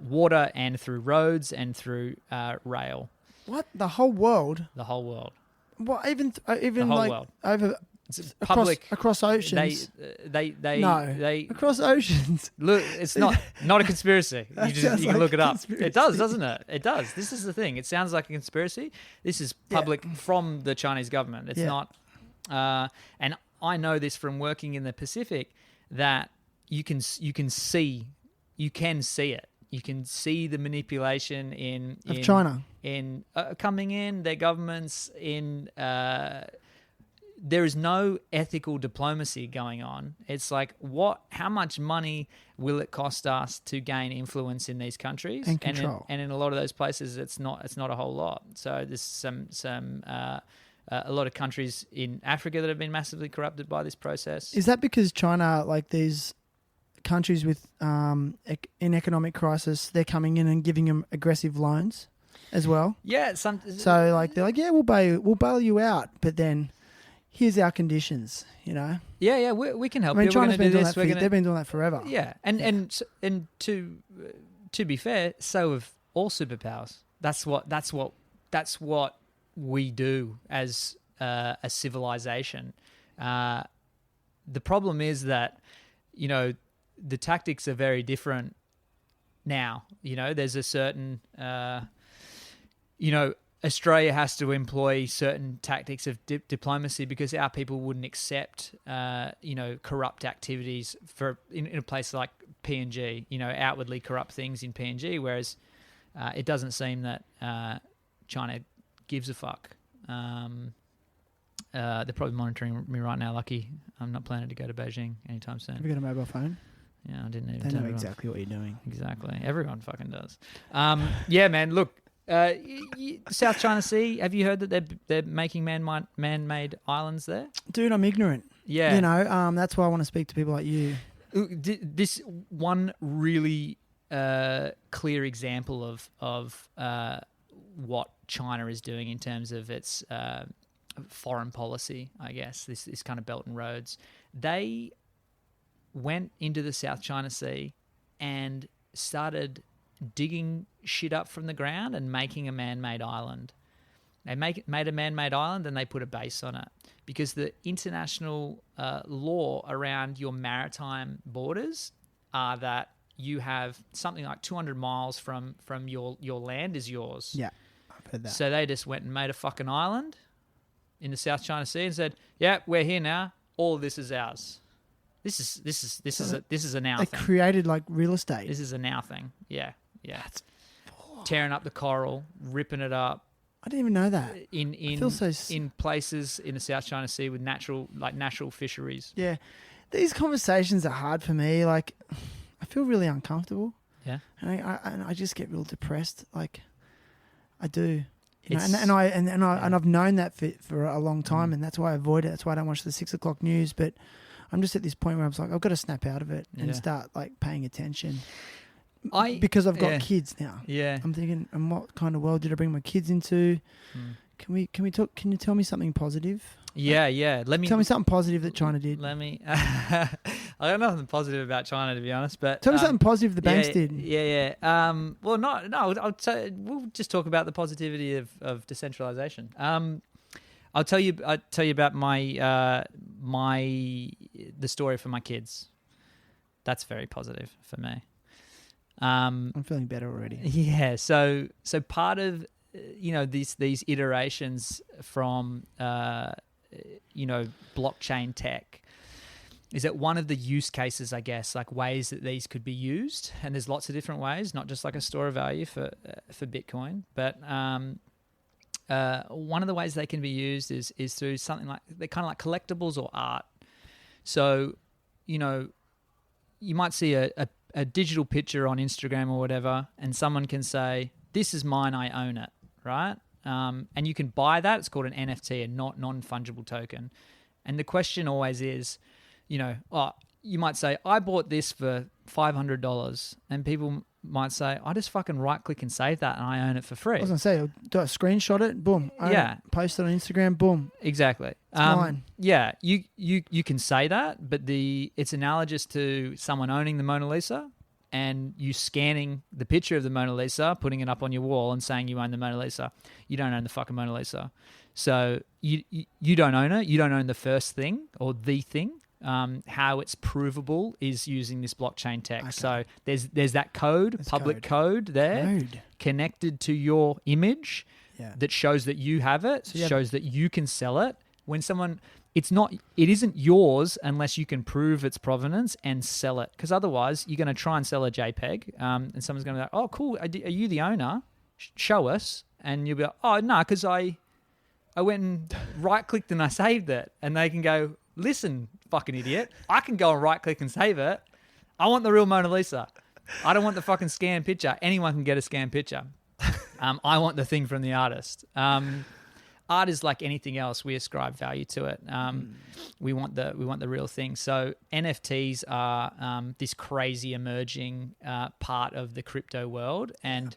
water and through roads and through rail. What? The whole world? The whole world. What? Even the whole like world. Over it's public across oceans. They across oceans. Look, it's not a conspiracy. You can look it up. Conspiracy. It does, doesn't it? It does. This is the thing. It sounds like a conspiracy. This is public from the Chinese government. It's not. And I know this from working in the Pacific, that you can see it. You can see the manipulation in China in coming in their governments in. There is no ethical diplomacy going on. It's like, how much money will it cost us to gain influence in these countries and control? And in a lot of those places, it's not a whole lot. So there's a lot of countries in Africa that have been massively corrupted by this process. Is that because China, like these countries with in economic crisis, they're coming in and giving them aggressive loans as well? Yeah. So like they're like, we'll bail you out, but then here's our conditions, Yeah, we can help. I mean, you. China's been doing that. They've been doing that forever. Yeah, and to be fair, so have all superpowers. That's what we do as a civilization. The problem is that the tactics are very different now. There's a certain Australia has to employ certain tactics of diplomacy because our people wouldn't accept, corrupt activities in a place like PNG, outwardly corrupt things in PNG, whereas it doesn't seem that China gives a fuck. They're probably monitoring me right now, Lucky. I'm not planning to go to Beijing anytime soon. Have you got a mobile phone? Yeah, I didn't even They tell know everyone. exactly what you're doing. Exactly. Everyone fucking does. Yeah, man, look. South China Sea. Have you heard that they're making man-made islands there? Dude, I'm ignorant. Yeah. That's why I want to speak to people like you. This one really clear example of what China is doing in terms of its foreign policy, I guess, this kind of Belt and Roads. They went into the South China Sea and started digging shit up from the ground and making a man-made island. They made a man-made island and they put a base on it because the international law around your maritime borders are that you have something like 200 miles from your land is yours. Yeah, I've heard that. So they just went and made a fucking island in the South China Sea and said, "Yeah, we're here now. All of this is ours. This is a now They thing. created like real estate. This is a now thing. Yeah. That's, Tearing up the coral, ripping it up I didn't even know that. in feel so in places in the South China Sea with natural fisheries. Yeah, these conversations are hard for me. Like, I feel really uncomfortable. Yeah. And I just get real depressed. Like, I do. You know, It's- and I've known that for a long time, and that's why I avoid it. That's why I don't watch the 6 o'clock news. But I'm just at this point where I'm like, I've got to snap out of it and start like paying attention. Because I've got kids now. Yeah. I'm thinking, and what kind of world did I bring my kids into? Can we talk? Can you tell me something positive? Yeah. Tell me something positive that China did. Let me. I got nothing positive about China, to be honest. But Tell me something positive the banks did. Yeah. Well, no. I'll tell. We'll just talk about the positivity of decentralization. I'll tell you about my the story for my kids. That's very positive for me. I'm feeling better already. Yeah. So part of these iterations from blockchain tech is that one of the use cases, I guess, like ways that these could be used, and there's lots of different ways, not just like a store of value for Bitcoin, but one of the ways they can be used is through something like they're kind of like collectibles or art. So, you might see a digital picture on Instagram or whatever, and someone can say, "This is mine, I own it," right? And you can buy that. It's called an NFT, a non-fungible token. And the question always is, you might say, "I bought this for $500," and people might say, "I just fucking right-click and save that, and I own it for free." I was gonna say, do I screenshot it? Boom. Post it on Instagram. Boom. Exactly. It's mine. Yeah, you can say that, but it's analogous to someone owning the Mona Lisa and you scanning the picture of the Mona Lisa, putting it up on your wall and saying you own the Mona Lisa. You don't own the fucking Mona Lisa. So you don't own it. You don't own the first thing or the thing. How it's provable is using this blockchain tech. Okay. So there's that code, public code there, connected to your image that shows that you have it, shows that you can sell it. When someone, it isn't yours unless you can prove its provenance and sell it. Because otherwise, you're going to try and sell a JPEG, and someone's going to be like, "Oh, cool, are you the owner? Show us." And you'll be like, "Oh, no, because I went and right-clicked and I saved it." And they can go, "Listen, fucking idiot, I can go and right-click and save it. I want the real Mona Lisa. I don't want the fucking scanned picture. Anyone can get a scanned picture. I want the thing from the artist." Art is like anything else. We ascribe value to it. We want the real thing. So NFTs are this crazy emerging part of the crypto world, and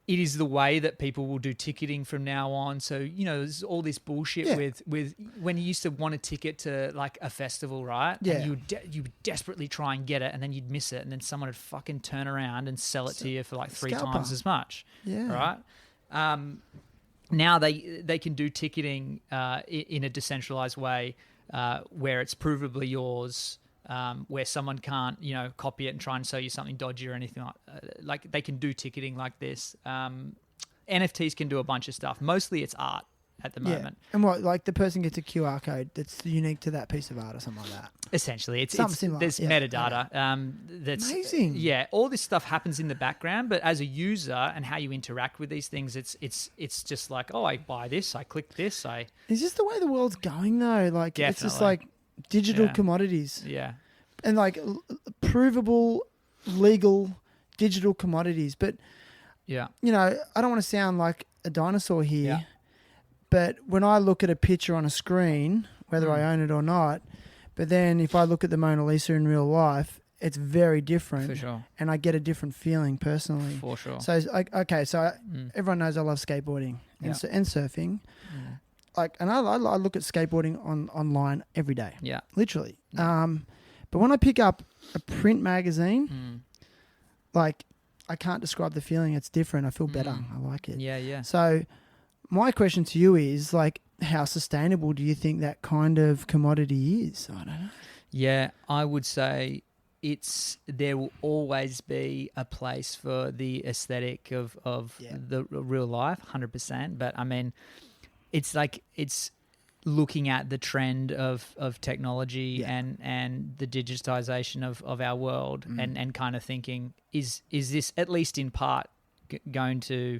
it is the way that people will do ticketing from now on. So, there's all this bullshit with when you used to want a ticket to like a festival, right? Yeah. And you would desperately try and get it, and then you'd miss it, and then someone would fucking turn around and sell it to you for like 3 times as much. Yeah. Right? Now they can do ticketing in a decentralized way where it's provably yours, where someone can't copy it and try and sell you something dodgy or anything like they can do ticketing like this. NFTs can do a bunch of stuff. Mostly it's art at the moment. And what, like the person gets a QR code that's unique to that piece of art or something like that? Essentially, something similar. There's metadata. That's amazing. Yeah, all this stuff happens in the background, but as a user and how you interact with these things, it's just like, oh, I buy this, I click this, Is this the way the world's going though? Like, definitely. It's just like digital commodities. Yeah. And like provable, legal digital commodities. But yeah, I don't want to sound like a dinosaur here. But when I look at a picture on a screen, whether I own it or not, but then if I look at the Mona Lisa in real life, it's very different. For sure. And I get a different feeling personally. For sure. So, everyone knows I love skateboarding and surfing. And I look at skateboarding online every day. Yeah. Literally. Yeah. But when I pick up a print magazine, like, I can't describe the feeling. It's different. I feel better. I like it. Yeah, yeah. So my question to you is, like, how sustainable do you think that kind of commodity is? I don't know. Yeah, I would say there will always be a place for the aesthetic of the real life, 100%. But I mean, it's looking at the trend of technology and the digitization of our world and kind of thinking, is this at least in part going to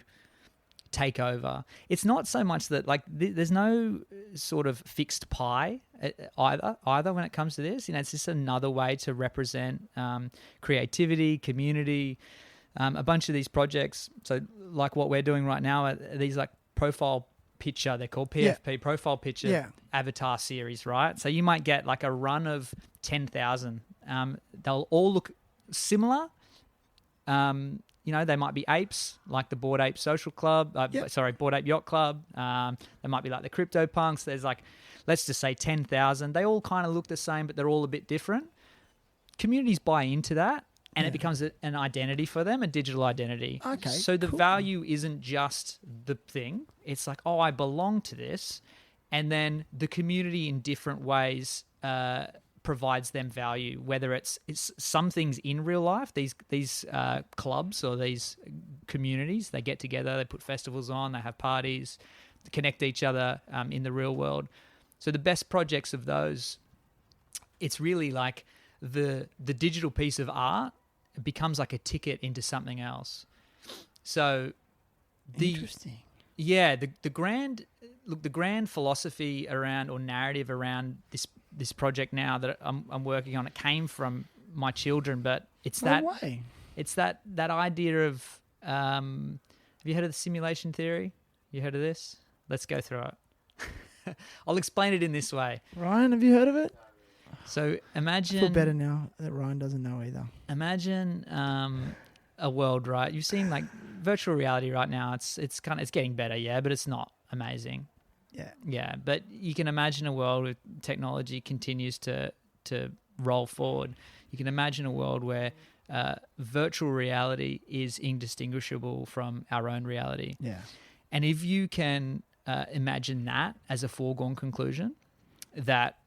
take over? It's not so much that like there's no sort of fixed pie either when it comes to this. It's just another way to represent creativity, community, a bunch of these projects. So like what we're doing right now are these like profile picture, they're called PFP, profile picture avatar series, right? So you might get like a run of 10,000. They'll all look similar. They might be apes, like the Bored Ape Social Club, Bored Ape Yacht Club. They might be like the Crypto Punks. There's like, let's just say 10,000. They all kind of look the same, but they're all a bit different. Communities buy into that, and it becomes an identity for them, a digital identity. Okay, so the value isn't just the thing. It's like, I belong to this. And then the community in different ways provides them value, whether it's some things in real life, these clubs or these communities, they get together, they put festivals on, they have parties, to connect each other in the real world. So the best projects of those, it's really like the digital piece of art becomes like a ticket into something else. So interesting. Yeah, the grand philosophy around or narrative around this project now that I'm working on, it came from my children, but it's that idea of have you heard of the simulation theory? You heard of this? Let's go through it. I'll explain it in this way. Ryan, have you heard of it? So imagine... I feel better now that Ryan doesn't know either. Imagine a world, right? You've seen like virtual reality right now. It's getting better, yeah, but it's not amazing. Yeah, but you can imagine a world where technology continues to roll forward. You can imagine a world where virtual reality is indistinguishable from our own reality. Yeah. And if you can imagine that as a foregone conclusion, that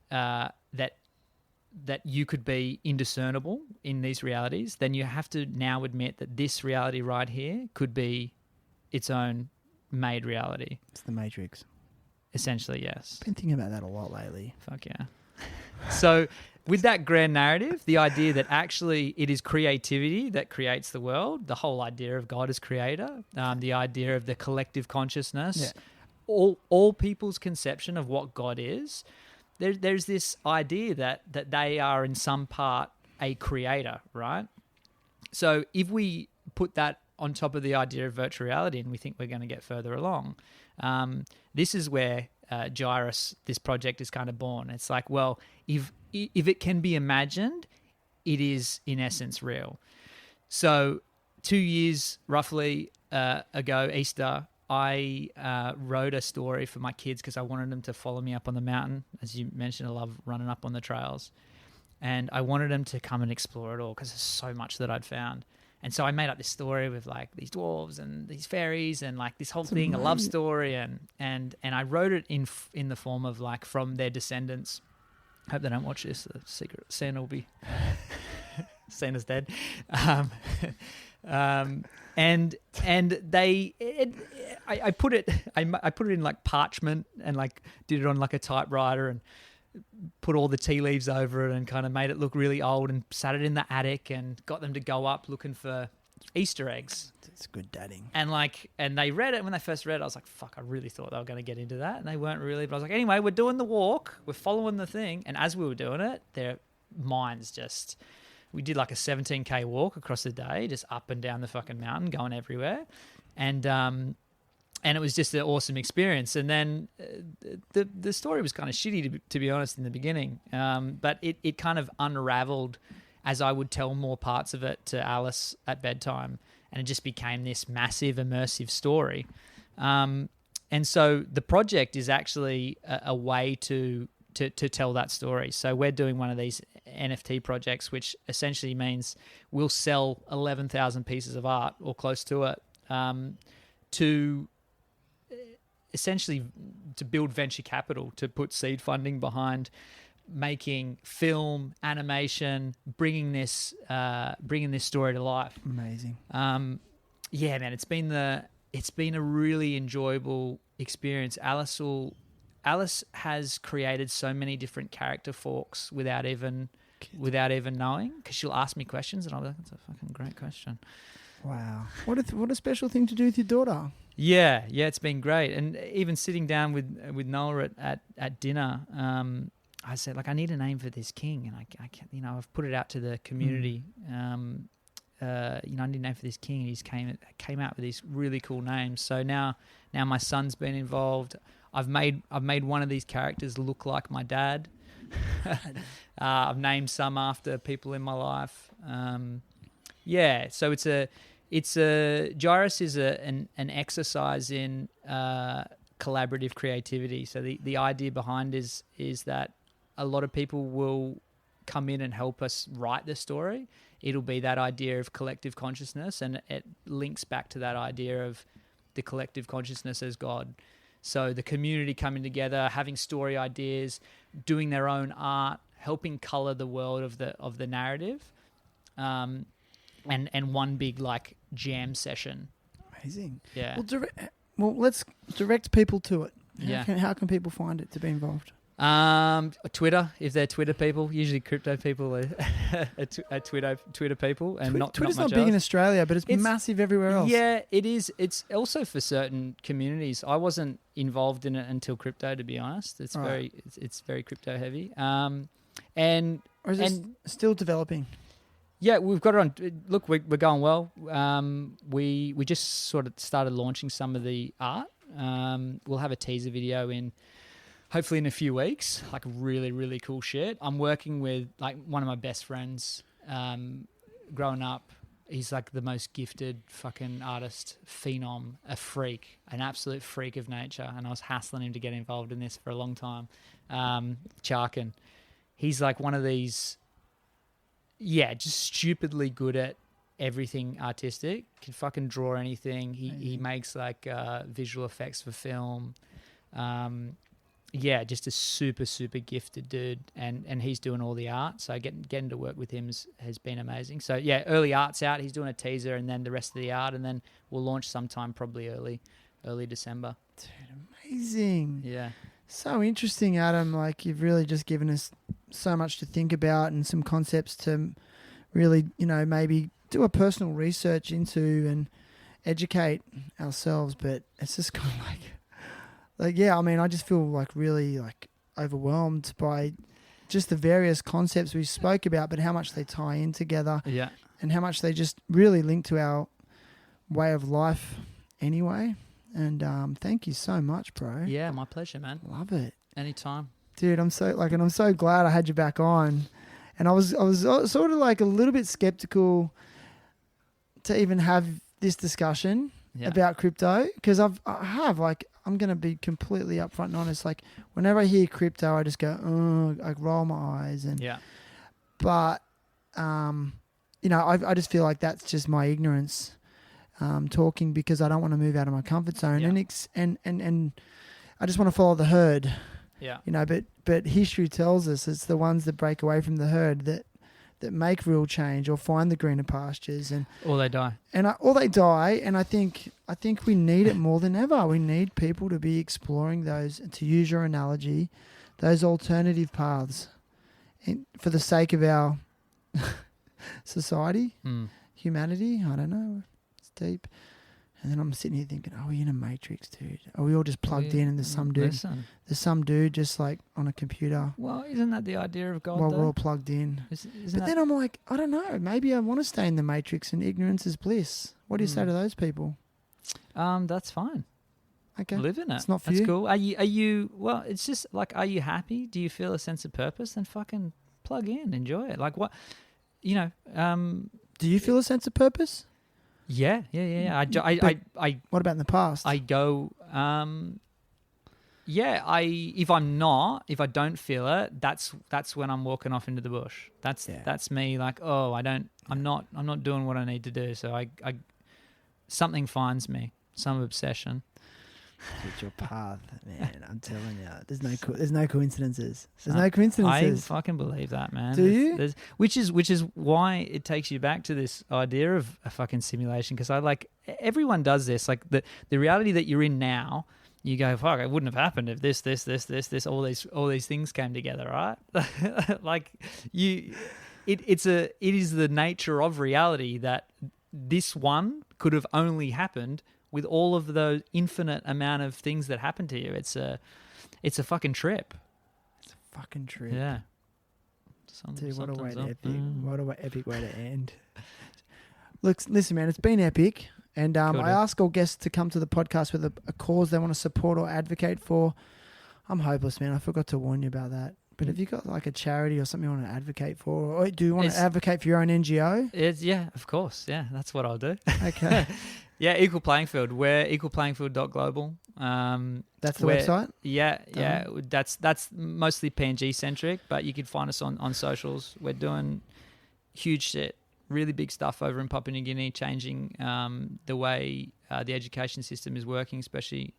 you could be indiscernible in these realities, then you have to now admit that this reality right here could be its own made reality. It's the Matrix. Essentially, yes. Been thinking about that a lot lately. Fuck yeah. So with that grand narrative, the idea that actually it is creativity that creates the world, the whole idea of God as creator, the idea of the collective consciousness, all people's conception of what God is, there's this idea that they are in some part a creator, right? So if we put that on top of the idea of virtual reality and we think we're going to get further along, this is where Gyrus, this project, is kind of born. It's like, well, if it can be imagined, it is in essence real. So 2 years roughly ago, Easter, I wrote a story for my kids because I wanted them to follow me up on the mountain. As you mentioned, I love running up on the trails. And I wanted them to come and explore it all because there's so much that I'd found. And so I made up this story with like these dwarves and these fairies and like this whole thing, a love story. And I wrote it in the form of like from their descendants. I hope they don't watch this. The secret Santa will be... Santa's dead. And they, I put it in like parchment and like did it on like a typewriter and put all the tea leaves over it and kind of made it look really old and sat it in the attic and got them to go up looking for Easter eggs. It's good dadding. And they read it. When they first read it, I was like, fuck, I really thought they were going to get into that. And they weren't really, but I was like, anyway, we're doing the walk. We're following the thing. And as we were doing it, their minds just... We did like a 17K walk across the day, just up and down the fucking mountain, going everywhere. And it was just an awesome experience. And then the story was kind of shitty, to be honest, in the beginning. But it kind of unraveled as I would tell more parts of it to Alice at bedtime, and it just became this massive immersive story. And so the project is actually a way to tell that story. So we're doing one of these NFT projects, which essentially means we'll sell 11,000 pieces of art or close to it, to essentially to build venture capital, to put seed funding behind making film, animation, bringing this story to life. Amazing. Yeah, man, it's been a really enjoyable experience. Alice has created so many different character forks without even knowing, because she'll ask me questions and I'll be like, that's a fucking great question. Wow. What a special thing to do with your daughter. Yeah, it's been great. And even sitting down with Nola at dinner, I said, like, I need a name for this king, and I can't, I've put it out to the community. I need a name for this king, and he's came out with these really cool names. So now my son's been involved. I've made one of these characters look like my dad. I've named some after people in my life. So Gyrus is an exercise in collaborative creativity. So the idea behind is that a lot of people will come in and help us write the story. It'll be that idea of collective consciousness, and it links back to that idea of the collective consciousness as God. So the community coming together, having story ideas, doing their own art, helping color the world of the narrative, and one big like jam session. Amazing. Yeah. Well, let's direct people to it. Yeah. How can people find it to be involved? Twitter, if they're Twitter people. Usually crypto people are Twitter people, and Twitter's not much big else. in Australia, but it's massive everywhere else. Yeah, it is. It's also for certain communities. I wasn't involved in it until crypto, to be honest. It's right. it's very crypto heavy. Or is it still developing? Yeah, we've got it on. Look, we're going well. We just sort of started launching some of the art. We'll have a teaser video hopefully in a few weeks, like really, really cool shit. I'm working with like one of my best friends growing up. He's like the most gifted fucking artist, phenom, a freak, an absolute freak of nature. And I was hassling him to get involved in this for a long time. Charkin. He's like one of these, just stupidly good at everything artistic. Can fucking draw anything. He makes like visual effects for film. Just a super, super gifted dude, and he's doing all the art. So getting to work with him has been amazing. So early art's out. He's doing a teaser, and then the rest of the art, and then we'll launch sometime probably early December. Dude, amazing. Yeah. So interesting, Adam. Like, you've really just given us so much to think about and some concepts to really, maybe do a personal research into and educate ourselves. But it's just kind of I just feel like really like overwhelmed by just the various concepts we spoke about, but how much they tie in together. Yeah. And how much they just really link to our way of life anyway. And thank you so much, bro. Yeah, my pleasure, man. Love it. Anytime. Dude, I'm so glad I had you back on. And I was sort of like a little bit skeptical to even have this discussion about crypto, because I'm going to be completely upfront and honest. Like, whenever I hear crypto, I just go, oh, I roll my eyes. But, I just feel like that's just my ignorance talking, because I don't want to move out of my comfort zone. And I just want to follow the herd. Yeah. But history tells us it's the ones that break away from the herd that make real change or find the greener pastures, or they die. Or they die. And I think we need it more than ever. We need people to be exploring those, to use your analogy, those alternative paths, for the sake of our society, humanity. I don't know. It's deep. And then I'm sitting here thinking, are we in a matrix, dude? Are we all just plugged in, and there's some dude just like on a computer? Well, isn't that the idea of God, while though? we're all plugged in. Then I'm like, I don't know. Maybe I want to stay in the matrix and ignorance is bliss. What do you say to those people? That's fine. Okay. Live in it. It's not for That's you. cool. Are you, well, it's just like, are you happy? Do you feel a sense of purpose? Then fucking plug in, enjoy it. Like what, Do you feel a sense of purpose? Yeah. I What about in the past? I go. If I don't feel it, that's when I'm walking off into the bush. That's me. Like, I'm not doing what I need to do. So I something finds me, some obsession. It's your path, man. I'm telling you, there's no coincidences. There's no coincidences. I fucking believe that, man. Do you? Which is why it takes you back to this idea of a fucking simulation. Because everyone does this. Like the reality that you're in now, you go, fuck, it wouldn't have happened if this, all these things came together, right? Like it is the nature of reality that this one could have only happened with all of the infinite amount of things that happen to you. It's a fucking trip. It's a fucking trip. Yeah. Dude, what a epic way to end. Look, listen, man, it's been epic. And I ask all guests to come to the podcast with a cause they want to support or advocate for. I'm hopeless, man. I forgot to warn you about that. But have you got like a charity or something you want to advocate for? Or do you want to advocate for your own NGO? Yeah, of course. Yeah, that's what I'll do. Okay. Yeah, Equal Playing Field. We're equalplayingfield.global. That's the website? Yeah. That's mostly PNG centric, but you can find us on socials. We're doing huge shit, really big stuff over in Papua New Guinea, changing the way the education system is working, especially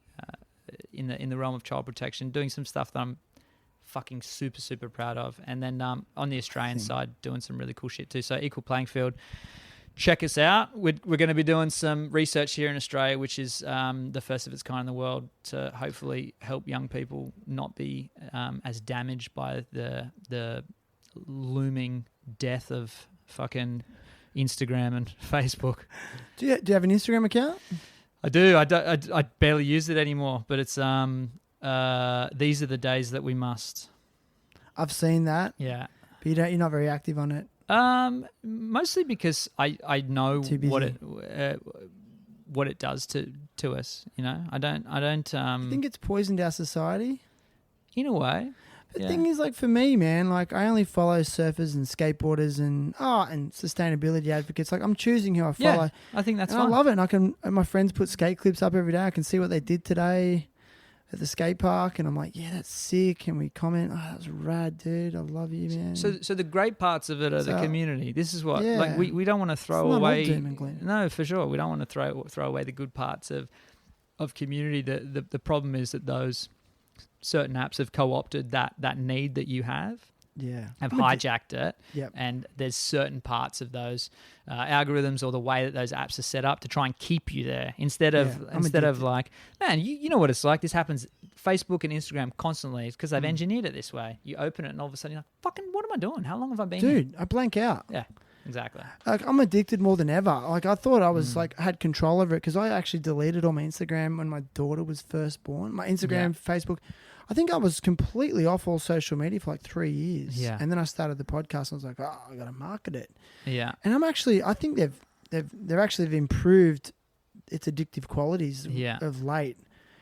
in the realm of child protection, doing some stuff that I'm fucking super, super proud of. And then on the Australian side, doing some really cool shit too. So Equal Playing Field. Check us out. We're going to be doing some research here in Australia, which is the first of its kind in the world, to hopefully help young people not be as damaged by the looming death of fucking Instagram and Facebook. Do you have an Instagram account? I do. I barely use it anymore, but it's these are the days that we must. I've seen that. Yeah. But you're not very active on it. Mostly because I know what it does to us. You know, I don't. I think it's poisoned our society in a way. The thing is, like, for me, man, like, I only follow surfers and skateboarders and sustainability advocates. Like, I'm choosing who I follow. Yeah, I think that's fine. I love it. And my friends put skate clips up every day. I can see what they did today at the skate park, and I'm like, yeah, that's sick. And we comment, that was rad, dude. I love you, man. So the great parts of it are the community. This is what, like, we don't want to throw away. No, for sure. We don't want to throw away the good parts of community. The problem is that those certain apps have co-opted that need that you have. Yeah. Have hijacked it. Yep. And there's certain parts of those algorithms or the way that those apps are set up to try and keep you there instead of like, man, you know what it's like. This happens Facebook and Instagram constantly. It's because they've engineered it this way. You open it and all of a sudden you're like, fucking, what am I doing? How long have I been here? Dude, I blank out. Yeah, exactly. Like, I'm addicted more than ever. Like, I thought I was like, had control over it because I actually deleted all my Instagram when my daughter was first born. My Instagram, Facebook. I think I was completely off all social media for like 3 years. Yeah. And then I started the podcast and I was like, I got to market it. Yeah. And I think they've actually improved its addictive qualities of late.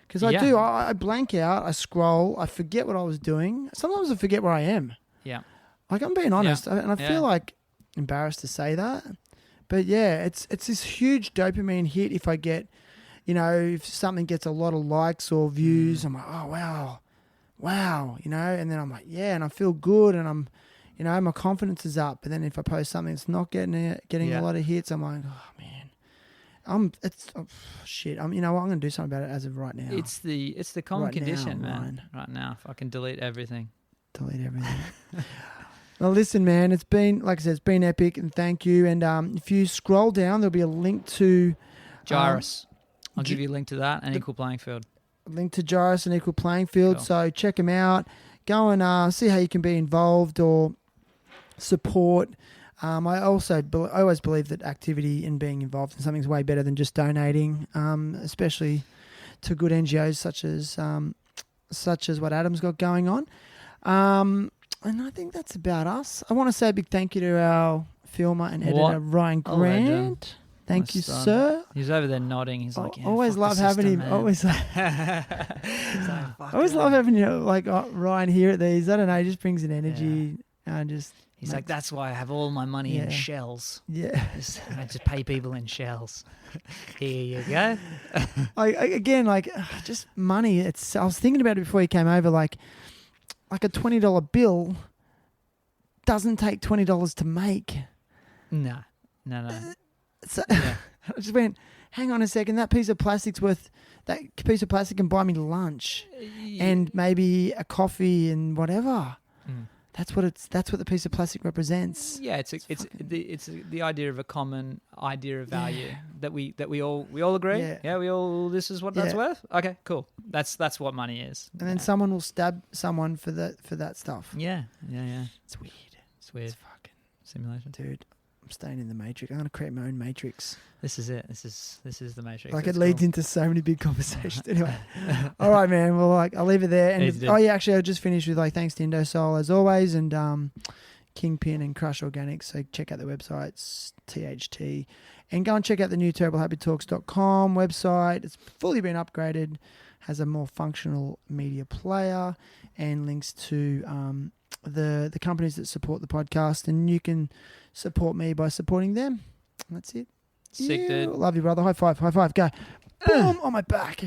Because I blank out, I scroll, I forget what I was doing. Sometimes I forget where I am. Yeah. Like, I'm being honest. And I feel like embarrassed to say that. But yeah, it's this huge dopamine hit if I get, if something gets a lot of likes or views, I'm like, oh, wow, and then I'm like, yeah, and I feel good, and I'm, my confidence is up. But then if I post something that's not getting a lot of hits, I'm like, oh man, shit. I'm going to do something about it as of right now. It's the common condition, man. Right now, if I can delete everything. Well, listen, man, it's been, like I said, it's been epic, and thank you. And if you scroll down, there'll be a link to Gyrus. I'll give you a link to that and Equal Playing Field. Link to Gyrus and Equal Playing Field. Cool. So check them out. Go and see how you can be involved or support. I always believe that activity and being involved in something is way better than just donating, especially to good NGOs such as what Adam's got going on. And I think that's about us. I want to say a big thank you to our filmer and editor, Ryan Grant. Thank you, sir. He's over there nodding. He's like, yeah, always love having him. Man. Always love having Ryan here at these. I don't know. He just brings an energy and just He's Mate. like, that's why I have all my money in Yeah. shells. Yeah. I just pay people in shells. Here you go. Again, like just money. I was thinking about it before you came over. Like a $20 bill doesn't take $20 to make. No. So Yeah. I just went, hang on a second. That piece of plastic can buy me lunch and maybe a coffee and whatever. Mm. That's what the piece of plastic represents. Yeah, it's the idea of a common idea of value that we all agree. Yeah. We all, this is what that's Yeah. worth. Okay, cool. That's what money is. And then someone will stab someone for that stuff. Yeah. It's weird. It's weird. It's fucking Simulation. dude. I'm staying in the Matrix. I'm gonna create my own Matrix. This is it. This is the Matrix. Like It's it leads cool. into so many big conversations. Anyway, all right, man. Well, like I'll leave it there. Easy, And dude. actually, I'll just finish with thanks to Indosol as always, and Kingpin and Crush Organics. So check out the websites, THT, and go and check out the new terriblehappytalks.com website. It's fully been upgraded, has a more functional media player, and links to the companies that support the podcast, and you can support me by supporting them. That's it. Sick, dude. Love you, brother. High five. Go. Boom on my back.